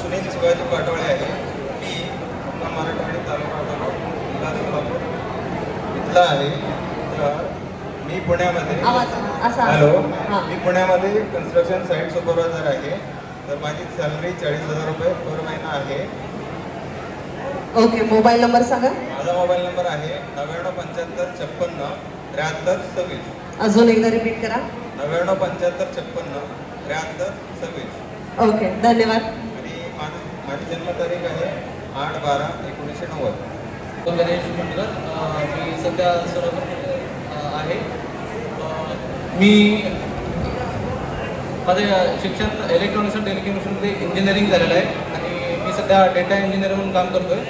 सुनील शिवाजी पाटोळे आहे. मी मराठवाडी तालुका जिल्हा सोलापूर इथला आहे. तर मी पुण्यामध्ये मी पुण्यामध्ये कन्स्ट्रक्शन साईट सुपरवायझर आहे. तर माझी सॅलरी 40,000 रुपये पर महिना आहे. ओके, मोबाईल नंबर सांगा. माझा मोबाईल नंबर आहे 9975 56 73 26. अजून एकदा रिपीट करा. 9975 56 73 26. ओके, धन्यवाद. आणि माझी जन्मतारीख आहे 8/12/1990. गणेश मंडकर. मी सध्या सोलापूर आहे. मी माझं शिक्षण इलेक्ट्रॉनिक्स अँड टेलिकम्युनिकेशनमध्ये इंजिनिअरिंग झालेलं आहे आणि मी सध्या डेटा इंजिनियर म्हणून काम करतो आहे.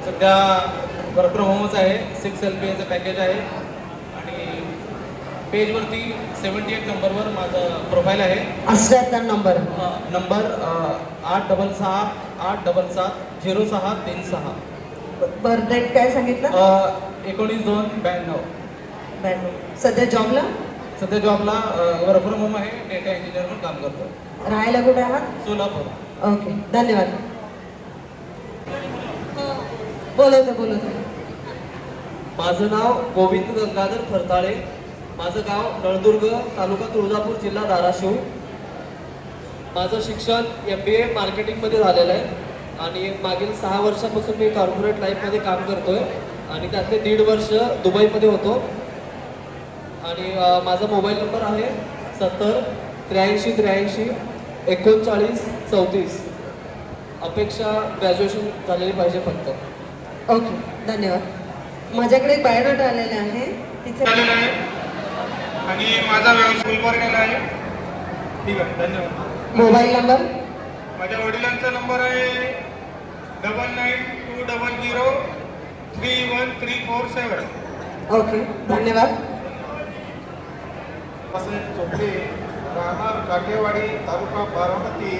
सध्या वर्क फ्रॉम होमच आहे. 6 LPAचं पॅकेज आहे आणि पेजवरती 78 नंबरवर माझं प्रोफाईल आहे. 88 नंबर 866 877 0636. बर्थ डेट काय सांगितलं? 19/2/92. सध्या जॉबला? सध्या जॉबला वर्क फ्रॉम होम आहे. डेटा इंजिनियर म्हणून काम करतो. राहायला कुठे आहात? सोलापूर. ओके, धन्यवाद. बोलत. माझं नाव गोविंद गंगाधर फरताळे. माझं गाव नळदुर्ग, तालुका तुळजापूर, जिल्हा धाराशिव. माझं शिक्षण MBA मार्केटिंगमध्ये झालेलं आहे आणि मागील 6 वर्षापासून मी कॉर्पोरेट लाईफमध्ये काम करतोय आणि त्यातले 1.5 वर्ष दुबईमध्ये होतो. आणि माझा मोबाईल नंबर आहे 70 83 83 39 34. अपेक्षा ग्रॅज्युएशन झालेली पाहिजे फक्त. ओके, धन्यवाद. माझ्याकडे बायोडाटा आलेला आहे. तिथे आणि माझा व्यवसाय गुलबर्ग्याला आहे. ठीक आहे, धन्यवाद. Mobile number? माझ्या वडिलांचा नंबर आहे 9920031347. ओके, धन्यवाद. साहेब चोपडे, राहणार काटेवाडी, तालुका बारामती.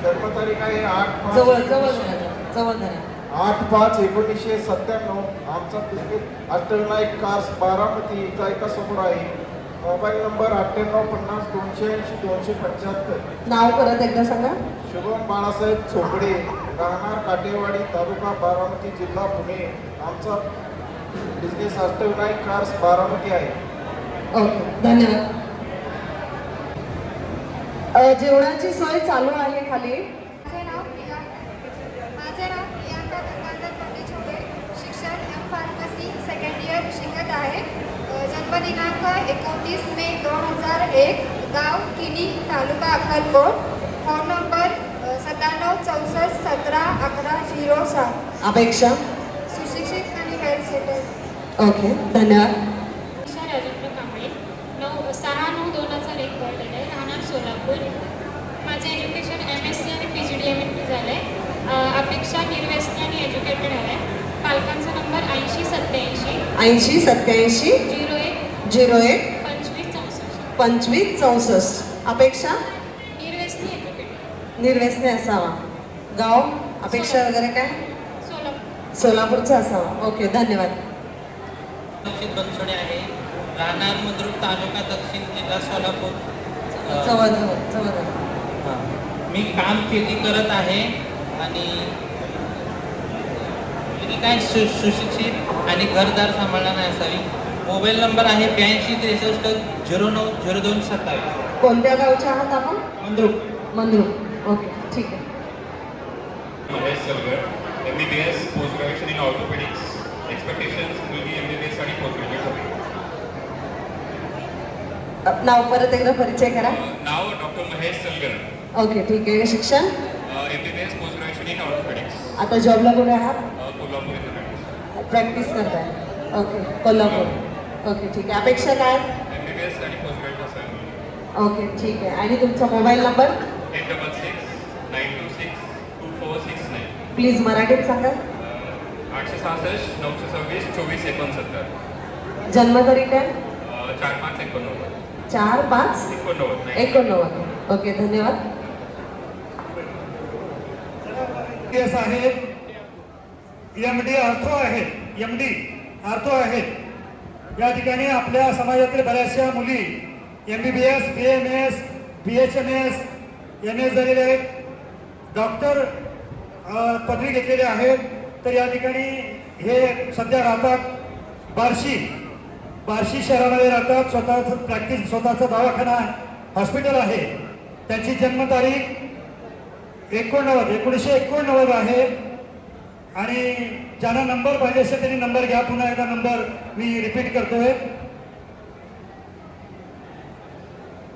जन्मतारीख आहे 8/5 जवळ जवळ धरा, जवळ धरा. 8/5/1997. आमचा तिकीट अष्टविनायक कार्स बारामती इथं एका समोर आहे. Mobile number 9850 282 275. नाव परत एकदा सांगा. शुभम बाळासाहेब चोपडे, राहणार काटेवाडी, तालुका बारामती, जिल्हा पुणे. आमचा बिझनेस अष्टविनायक कार्स बारामती आहे. ओके, धन्यवाद. जेवणाची सोय चालू आहे खाली. माझे नाव प्रियांका गंगाधर पंडित, शिक्षण फार्मसी सेकंड इयर शिकत आहे. जन्मदिनांक 29 मे 2001, गाव किनी, तालुका अक्कलकोट. Phone number 97 64 17 11 06. अपेक्षा. सुशिक्षित आणि वेल सेटल. ओके, धन्यवाद. राजेंद्र कांबळे, 6/9/2001 बर्थडे आहे, राहणार सोलापूर. माझे एज्युकेशन MSc आणि PGDM झालं आहे. अपेक्षा निर्व्यसनी आणि एज्युकेटेड आहे. पालकांचा नंबर 8087 8087 01 01 25 64. 25 64. अपेक्षा. निर्व्यसनी एज्युकेटेड. निर्व्यसनी असावा. गाव. अपेक्षा वगैरे काय. सोलापूर. सोलापूरचा असावा. ओके, धन्यवाद. दक्षिण बनसोडे आहे, राहणार मंद्रुप, तालुका दक्षिण, जिल्हा सोलापूर. जवळ जवळ जवळ. मी काम शेती करत आहे आणि काय सुशिक्षित आणि घरदार सांभाळणार असावी. मोबाईल नंबर आहे 82 63 09 02 27. कोणत्या गावचे आहात आपण. मंद्रुप. मंद्रुप. ओके, ठीक आहे. Mahesh Salgar, MBBS, post graduation in orthopaedics. Expectations मुलगी MBBS आणि पोस्ट ग्रॅज्युएट होते. नाव परत एकदा परिचय करा. नाव डॉक्टर महेश सलगर. ओके, ठीक आहे. शिक्षण. MBBS, post graduation in orthopaedics. आता जॉबला कुठे आहात. कोल्हापूर इथे प्रॅक्टिस करताय. ओके, कोल्हापूर. ओके, ठीक आहे. अपेक्षा काय. MBBS आणि पोस्ट ग्रॅज्युएट असेल. ओके, ठीक आहे. आणि तुमचा मोबाईल नंबर. 866 926 2469. प्लीज मराठीत सांगा. 866 926 2469. जन्मतारीख आहे. 4/5/89. 4/5/89. ओके, धन्यवाद. आहेत, MD आर्थो आहेत, MD आर्थो आहेत. या ठिकाणी आपल्या समाजातील बऱ्याचशा मुली MBBS, BMS, BHMS, MS झालेले आहेत, डॉक्टर पदवी घेतलेले आहेत. तर या ठिकाणी हे सध्या राहतात बार्शी शहरामध्ये राहतात. स्वतःचं प्रॅक्टिस, स्वतःचा दवाखाना, हॉस्पिटल आहे. त्यांची जन्मतारीख 1989 आहे. आणि ज्यांना नंबर पाहिजे असेल त्यांनी नंबर घ्या. पुन्हा एकदा नंबर मी रिपीट करतोय.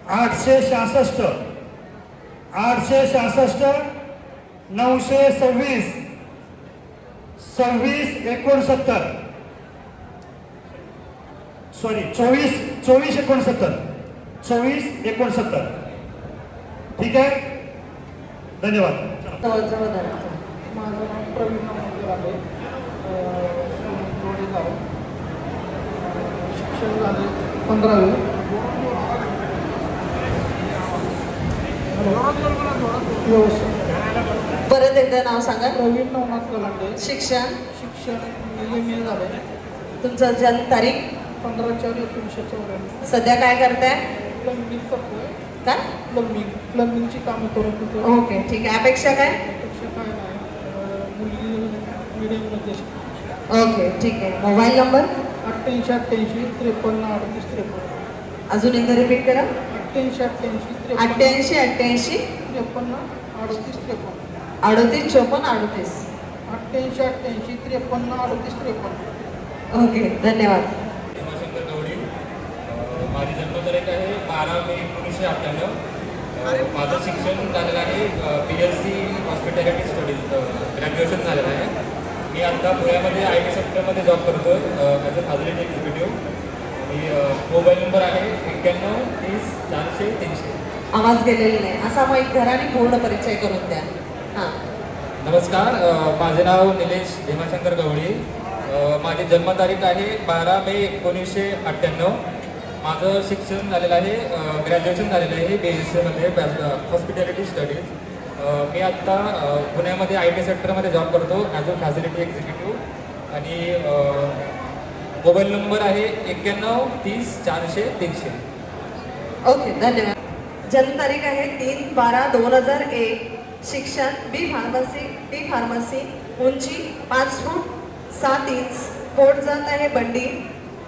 866 926 2669. सॉरी 2469. ठीक आहे, धन्यवाद. जवळ धरा. माझं नाव प्रवीण नामकर आहे, जोडेगाव. शिक्षण झाले 15वी. व्यवसाय. परत एकदा नाव सांगा. प्रवीण नवनाथ गलांडे. शिक्षण. MA झाले. तुमचा जन्म तारीख. 15/4/1994. सध्या काय करताय. प्लंबिंग करतोय. काय. प्लंबिंगची कामं करत होतो. ओके, ठीक आहे. अपेक्षा काय. अपेक्षा काय नाही, मुलगी मीडियममध्ये. ओके, ठीक आहे. Mobile number. 8888 53 38 53. अजून एकदा रिपीट करा. 8888 88 88 53 38 53. 38 54 38. 8888 53 38 53. ओके, धन्यवाद. भीमाशंकर गवडी. माझी जन्मतारीख आहे 12 मे 1998. माझं शिक्षण झालेलं आहे PLC हॉस्पिटॅलिटी स्टडीज, ग्रॅज्युएशन झालेलं आहे. मी आता पुण्यामध्ये IT सेक्टरमध्ये जॉब करतो ॲज अ फॅसिलिटी एक्झिक्युटिव्ह. आणि मोबाईल नंबर आहे 91 30 400 300. आवाज गेलेला नाही असा मग एक घराने पूर्ण परिचय करून द्या. हां. नमस्कार, माझे नाव निलेश भीमाशंकर गवळी. माझी जन्मतारीख आहे 12 मे 1998. माझं शिक्षण झालेलं आहे, ग्रॅज्युएशन झालेलं आहे BSc मध्ये हॉस्पिटॅलिटी स्टडीज. मी आत्ता पुण्यामध्ये IT सेक्टरमध्ये जॉब करतो ॲज अ फॅसिलिटी एक्झिक्युटिव्ह. आणि मोबाईल नंबर आहे 91 30 400 300. ओके, धन्यवाद. जन्मतारीख आहे 3/12/2001. शिक्षण डी फार्मसी. उंची 5 फूट 7 इंच. पोट जात आहे बंडी.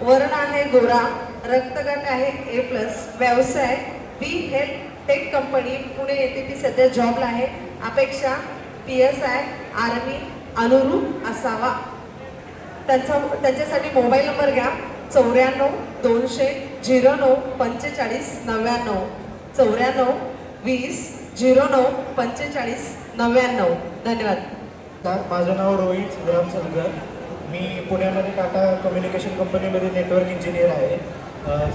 वर्ण आहे गोरा. रक्तगट आहे A+. व्यवसाय be health tech company Pune येथे ती सध्या जॉबला आहे. अपेक्षा PSI आर्मी अनुरूप असावा. त्यांच्यासाठी मोबाईल नंबर घ्या 94 200 09 45 99. 94 20 09 45 99. धन्यवाद. माझं नाव रोहित सिद्धराम सलगर. मी पुण्यामध्ये टाटा कम्युनिकेशन कंपनीमध्ये नेटवर्क इंजिनियर आहे.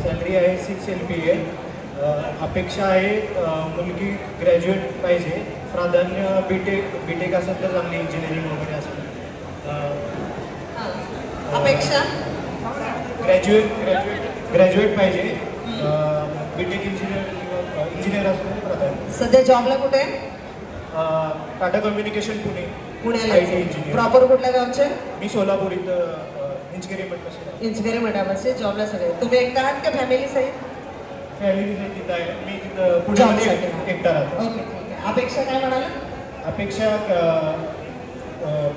सॅलरी आहे 6 LPA. अपेक्षा आहे मुलगी ग्रॅज्युएट पाहिजे. प्राधान्य बीटेक असेल तर चांगली इंजिनिअरिंग वगैरे असेल. अपेक्षा ग्रॅज्युएट पाहिजे. बीटेक इंजिनियर असेल तर प्राधान्य. सध्या जॉबला कुठे आहे? टाटा कम्युनिकेशन पुण्याला. IT engineer. प्रॉपर कुठल्या गावचे? मी सोलापूर इथं इंजिनिअरिंग मटापासचे जॉबला सगळे. तुम्ही एकटा आहात का फॅमिली सहित? फॅमिली सहित तिथं आहे. मी तिथं पुण्यामध्ये एकटा राहतो. ओके, ठीक आहे. अपेक्षा काय म्हणाला? अपेक्षा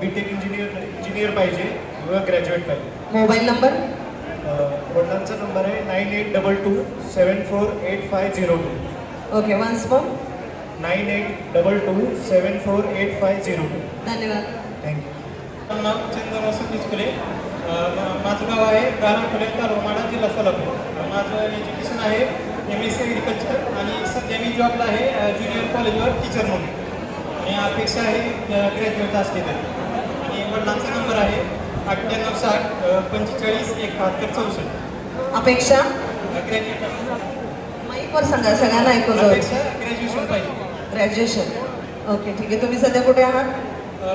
बीटेक इंजिनियर पाहिजे किंवा ग्रॅज्युएट पाहिजे. Mobile number? वडिलांचा नंबर आहे 9822 748502. Okay, once more. 9822 748502. धन्यवाद. थँक्यू. नाव चंद्र वसंत स्कुले. माझं गाव आहे गारवखोले, तालुका माडा, जिल्हा सोलापूर. माझं एज्युकेशन आहे MSc ॲग्रिकल्चर आणि सध्या मी जॉबला आहे ज्युनियर कॉलेजवर टीचर म्हणून. आणि अपेक्षा आहे ग्रॅज्युएट असले तर. आणि वडिलांचा नंबर आहे 98 60 45 71 64. अपेक्षा ग्रॅज्युएट. माईकवर सांगा, सगळ्यांना ऐकू जाऊ. अपेक्षा ग्रॅज्युएशन पाहिजे. ग्रॅज्युएशन. ओके, ठीक आहे. तुम्ही सध्या कुठे आहात?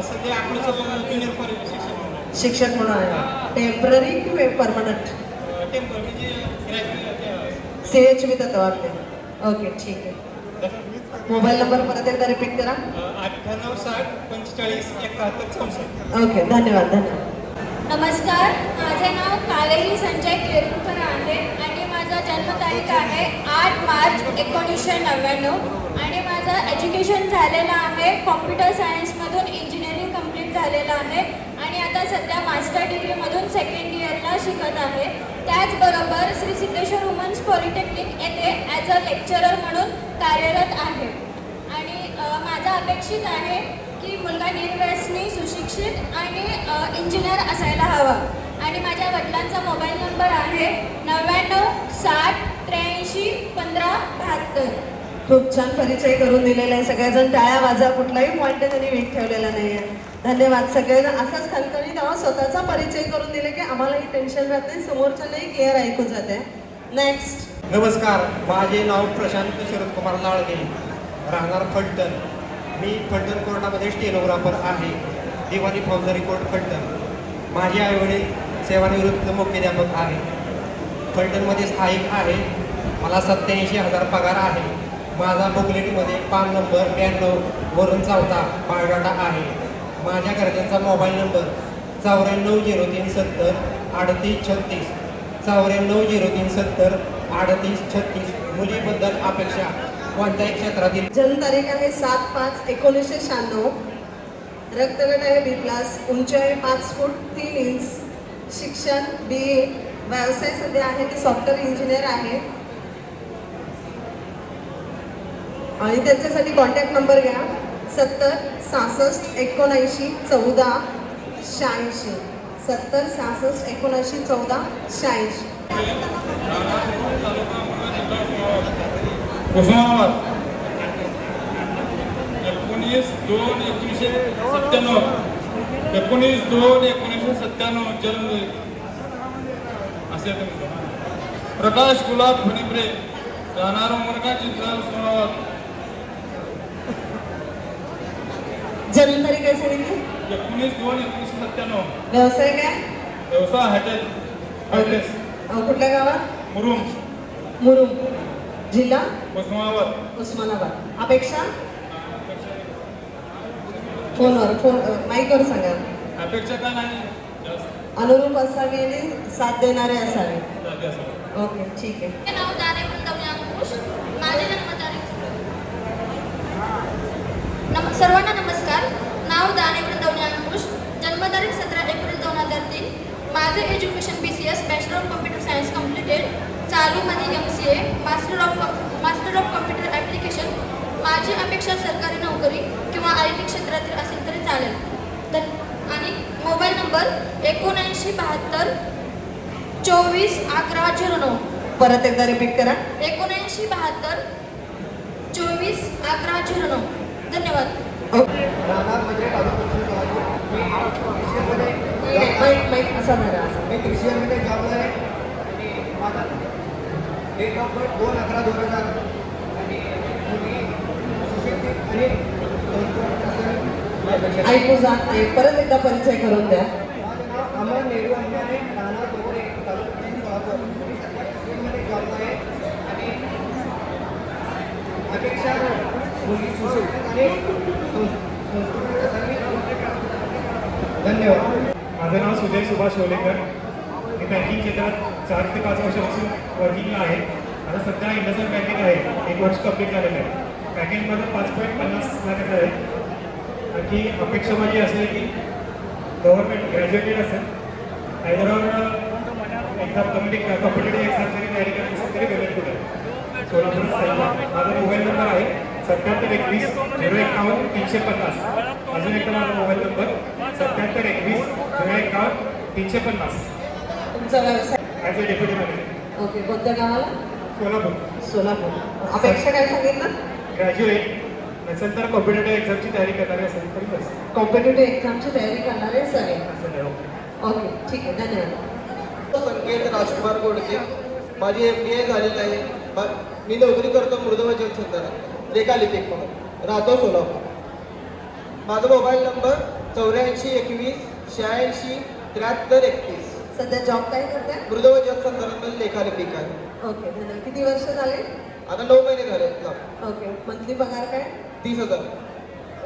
सध्या अकलूजच्या ज्युनियर कॉलेज शिक्षक म्हणून आहे. टेम्पररी की परमनंट? टेम्पररी म्हणजे ग्रॅज्युएट. CHV तत्वावरती. ओके, ठीक आहे. मोबाईल नंबर परत एकदा रिपीट करा. 98 60 45 71 64. ओके, धन्यवाद. धन्यवाद. नमस्कार, माझे नाव कावेरी संजय केरुरकर आहे आणि माझा जन्मतारीख आहे 8 मार्च 1999. आणि माझं एज्युकेशन झालेलं आहे कॉम्प्युटर सायन्समधून इंजिनिअरिंग कंप्लीट झालेलं आहे. आणि आता सध्या मास्टर डिग्रीमधून 2nd इयरला शिकत आहे. त्याचबरोबर श्री सिद्धेश्वर वुमन्स पॉलिटेक्निक येथे ॲज अ लेक्चरर म्हणून कार्यरत आहे. आणि माझा अपेक्षित आहे की मुलगा निर्व्यसनी, सुशिक्षित आणि इंजिनियर असायला हवा. आणि माझ्या वडिलांचा मोबाईल नंबर आहे 99 60 83 15 72. खूप छान परिचय करून दिलेला आहे. सगळेजण टाळ्या वाजा. कुठलाही पॉईंट त्यांनी वीक ठेवलेला नाही आहे. धन्यवाद. सगळेजण असाच खणखणी तेव्हा स्वतःचा परिचय करून दिले की आम्हालाही टेन्शन राहत नाही, समोरच्यालाही क्लिअर ऐकू जाते. नेक्स्ट. नमस्कार, माझे नाव प्रशांत शरदकुमार लाळगे, राहणार फलटण. मी फलटण कोर्टामध्ये स्टेनोग्राफर आहे. दिवाणी फौजदारी कोर्ट फलटण. माझे आईवडील सेवानिवृत्त मुख्याध्यापक आहे. फलटणमध्ये स्थायिक आहे. मला 87,000 पगार आहे. माझा बुकलेटमध्ये पान नंबर 92 वरून 4था बायोडाटा आहे. माझ्या घरच्यांचा मोबाईल नंबर 940370 3836 940370 3836. मुलीबद्दल अपेक्षा कोणत्याही क्षेत्रातील. जन्मतारीख आहे 7/5/1996. रक्तगट आहे B+. उंची आहे 5 फूट 3 इंच. शिक्षण BA. व्यवसाय सध्या आहे ती सॉफ्टवेअर इंजिनियर आहे. आणि त्यांच्यासाठी कॉन्टॅक्ट नंबर घ्या 70 66 79 14 86. 70 66 79 14 86. उस्मानाबाद 19/2/1997. 19/2/1997 जन्म असे. प्रकाश गुलाब फणिब्रे, राहणार उमरगा, जिल्हा उस्मानाबाद. जन्मतारीख काय सांगितली? 19/2/1997. व्यवसाय काय? व्यवसाय हॉटेल ॲड्रेस कुठल्या गावात? मुरुम मुरुम. जिल्हा? उस्मानाबाद. उस्मानाबाद. अपेक्षा? फोन माईकवर सांगा. अपेक्षा काय नाही अनुरूप असावी आणि साथ देणारे असावे. जागी असावं. ओके ठीक आहे. माझे नाव दाने वृंदावनी अंकुश. माझे जन्मतारीख सर्वांना नमस्कार. नाव दाने वृंदावनी अंकुश. जन्मतारीख 17 एप्रिल 2003. माझे education BCS bachelor of computer science completed. चालूमध्ये MCA master of computer application. माझी अपेक्षा सरकारी नोकरी किंवा IT क्षेत्रातील असेल तरी चालेल. आणि मोबाईल नंबर 7972 24 11 09. परत एकदा रिपीट करा. 7972 24 11 09. धन्यवाद. माईक असा धरा. मी TCL मध्ये जॉबला आहे आणि माझा डेट ऑफ बर्थ 2/11/2000 आणि मुलगी सुशिक्षित आणि ऐकू जात नाही. परत एकदा परिचय करून द्या. माझं नाव अमर नेहरू अंबाने, राहणार बोगरे, तालुका सोलापूर. मी सध्या TCL मध्ये जॉबला आहे आणि अपेक्षा मुलगी सुशिक्षित आणि संस्कृत असावी. धन्यवाद. माझं नाव सुजय सुभाष ओलेकर. मी बँकिंग क्षेत्रात 4 ते 5 वर्षापासून वर्किंगला आहे. आता सध्या इंडसइंड बँकेत आहे. 1 वर्ष कंप्लीट झालेलं आहे. पॅकेज माझं 5.50 लाखाचं आहे. आणखी अपेक्षा माझी अशी आहे की गव्हर्नमेंट ग्रॅज्युएटेड असेल, हैदराबाद एक्झाम कॉम्पिटेटिव्ह एक्झामची तयारी करत असेल तरी पेमेंट कुठे आहे सोलापूर साईडला. माझा मोबाईल नंबर आहे 7721 051 350. अजून एकदा माझा मोबाईल नंबर 7721 051 350. तुमचा व्यवसाय? As a deputy manager. Okay. कोणत्या गावाला? सोलापूर. सोलापूर. अपेक्षा काय सांगितलं? ग्रॅज्युएट नसेल तर कॉम्पिटेटिव्ह एक्झामची तयारी करणारे असेल तरी बस. कॉम्पिटेटिव्ह एक्झामची तयारी करणारे सगळे. असं नाही. ओके ठीक आहे. धन्यवाद. संकेत राजकुमार गोडके. माझी MBA झालेली आहे. मी नोकरी करतो मृदवचन क्षेत्रात लेखालिपिक म्हणून. राहतो सोलापूर. माझा मोबाईल नंबर 8421 86 73 31. सध्या जॉब काय करताय? मृदवचन संदर्भात लेखालिपिक आहे. ओके धन्यवाद. किती वर्ष झाले? आता 9 महिने झाले. ओके. मंथली पगार काय? 30,000.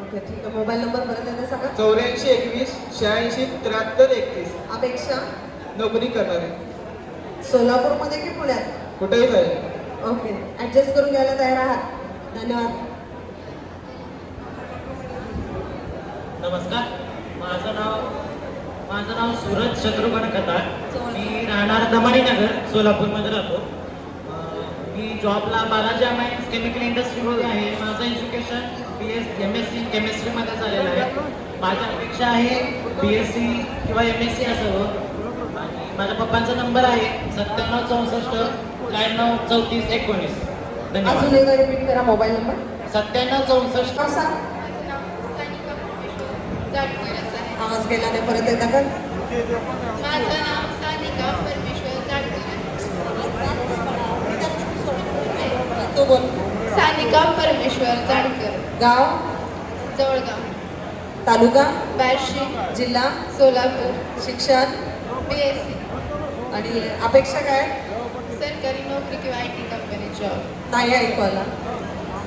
ओके ठीक आहे. मोबाईल नंबर परत एकदा सांगा. 8421 86 73 31. अपेक्षा? नोकरी करणारे. सोलापूरमध्ये की पुण्यात? कुठेही जाईल. ओके. ॲडजस्ट करून घ्यायला तयार आहात? धन्यवाद. नमस्कार. माझं नाव सूरज शत्रुघ्न कतार. मी राहणार दमानी नगर सोलापूरमध्ये राहतो. मी जॉबला बालाजी अमायन्स केमिकल इंडस्ट्रीमध्ये आहे. माझं एज्युकेशन MSc केमिस्ट्रीमध्ये झालेलं आहे. माझी अपेक्षा आहे BSc किंवा MSc असावं. आणि माझ्या पप्पांचा नंबर आहे 9764 93 34 19. धन्यवाद. अजून एकदा रिपीट करा मोबाईल नंबर. 9764. असा आवाज गेला नाही. परत एकदा कर. माझं नाव सानिका परमेश्वर जाडकर. तू बोल. सानिका परमेश्वर जाडकर. गाव? जवळगाव. तालुका? बार्शी. जिल्हा? सोलापूर. शिक्षण? BSc. आणि अपेक्षा काय? सरकारी नोकरी किंवा IT कंपनी जॉब. नाही ऐकू आला.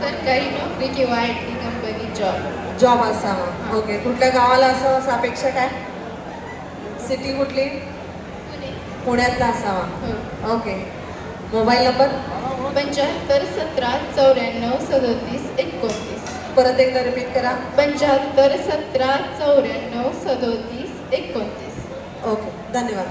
सरकारी नोकरी किंवा IT कंपनी जॉब. जॉब असावा. ओके. कुठल्या गावाला असावं असं अपेक्षा काय? सिटी कुठली? पुण्यातला असावा. ओके. Mobile number? 75 17 94 37 29. परत एकदा रिपीट करा. 75 17 94 37 29. ओके धन्यवाद.